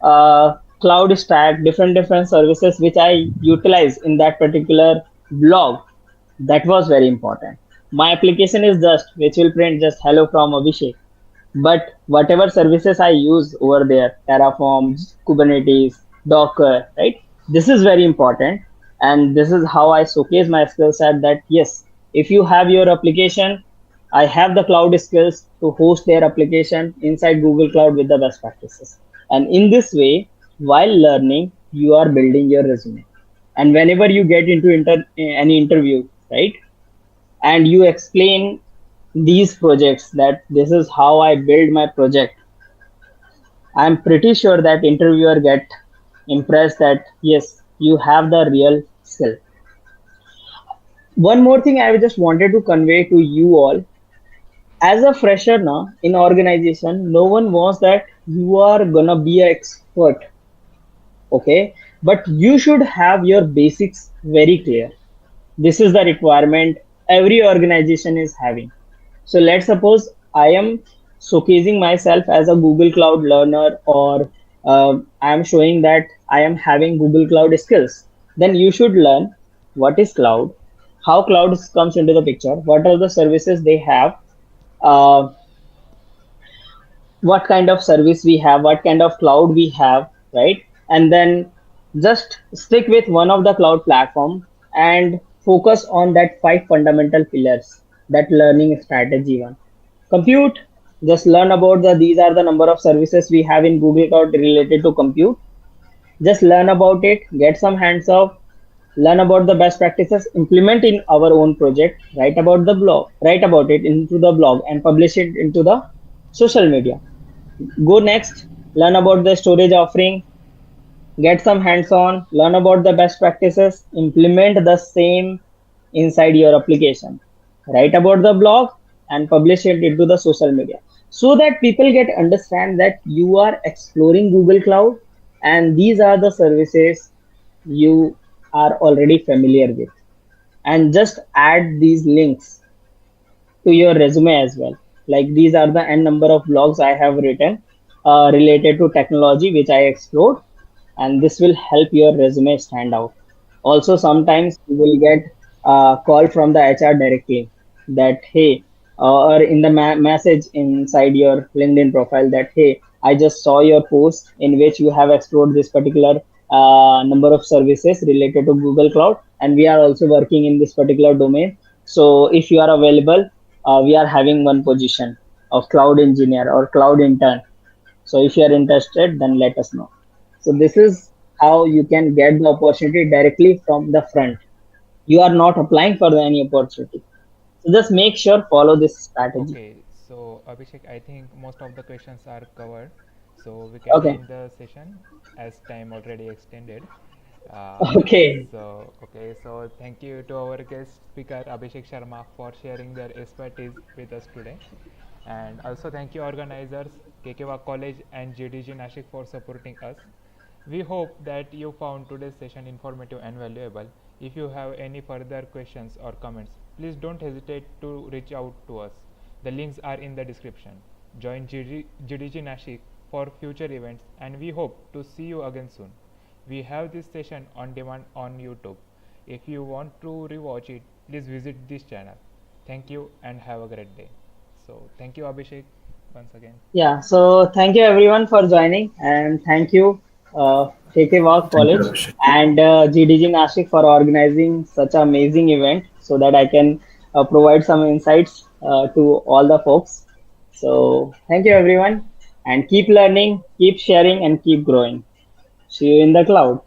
[SPEAKER 1] cloud stack, different services which I utilize in that particular blog, that was very important. My application is just which will print just hello from Abhishek, but whatever services I use over there, Terraform, Kubernetes, Docker, right? This is very important. And this is how I showcase my skill set that yes, if you have your application, I have the cloud skills to host their application inside Google Cloud with the best practices. And in this way, while learning, you are building your resume. And whenever you get into any interview, right? And you explain these projects that this is how I build my project, I'm pretty sure that interviewer get impressed that yes, you have the real skill. One more thing I just wanted to convey to you all, as a fresher now in organization, no one wants that you are gonna be an expert, okay, but you should have your basics very clear. This is the requirement every organization is having. So let's suppose I am showcasing myself as a Google Cloud learner, or I am showing that I am having Google Cloud skills. Then you should learn what is cloud, how cloud comes into the picture, what are the services they have, uh, what kind of service we have, what kind of cloud we have, right? And then just stick with one of the cloud platform and focus on that five fundamental pillars, that learning strategy one. Compute, just learn about these are the number of services we have in Google Cloud related to compute. Just learn about it, get some hands off, learn about the best practices, implement in our own project, write about it into the blog and publish it into the social media. Go next, learn about the storage offering, get some hands on, learn about the best practices, implement the same inside your application, write about the blog and publish it into the social media so that people get understand that you are exploring Google Cloud and these are the services you are already familiar with, and just add these links to your resume as well. Like these are the n number of blogs I have written related to technology which I explored, and this will help your resume stand out. Also, sometimes you will get a call from the HR directly that hey, or in the message inside your LinkedIn profile that hey, I just saw your post in which you have explored this particular number of services related to Google Cloud, and we are also working in this particular domain. So if you are available, we are having one position of cloud engineer or cloud intern. So if you are interested, then let us know. So this is how you can get the opportunity directly from the front. You are not applying for any opportunity. So just make sure follow this strategy.
[SPEAKER 3] Okay, so Abhishek, I think most of the questions are covered, so we can
[SPEAKER 1] Okay.
[SPEAKER 3] end the session as time already extended. Uh,
[SPEAKER 1] Okay.
[SPEAKER 3] so thank you to our guest speaker Abhishek Sharma for sharing their expertise with us today, and also thank you organizers Kekewa College and GDG Nashik for supporting us. We hope that you found today's session informative and valuable. If you have any further questions or comments, please don't hesitate to reach out to us. The links are in the description. Join GDG Nashik for future events, and we hope to see you again soon. We have this session on demand on YouTube. If you want to rewatch it, please visit this channel. Thank you and have a great day. So, thank you, Abhishek, once again.
[SPEAKER 1] Yeah. So thank you everyone for joining, and thank you, KK Walk
[SPEAKER 2] Thank you,
[SPEAKER 1] College
[SPEAKER 2] Abhishek.
[SPEAKER 1] and GDG Nashik for organizing such an amazing event so that I can provide some insights to all the folks. So thank you everyone, and keep learning, keep sharing, and keep growing. See you in the cloud.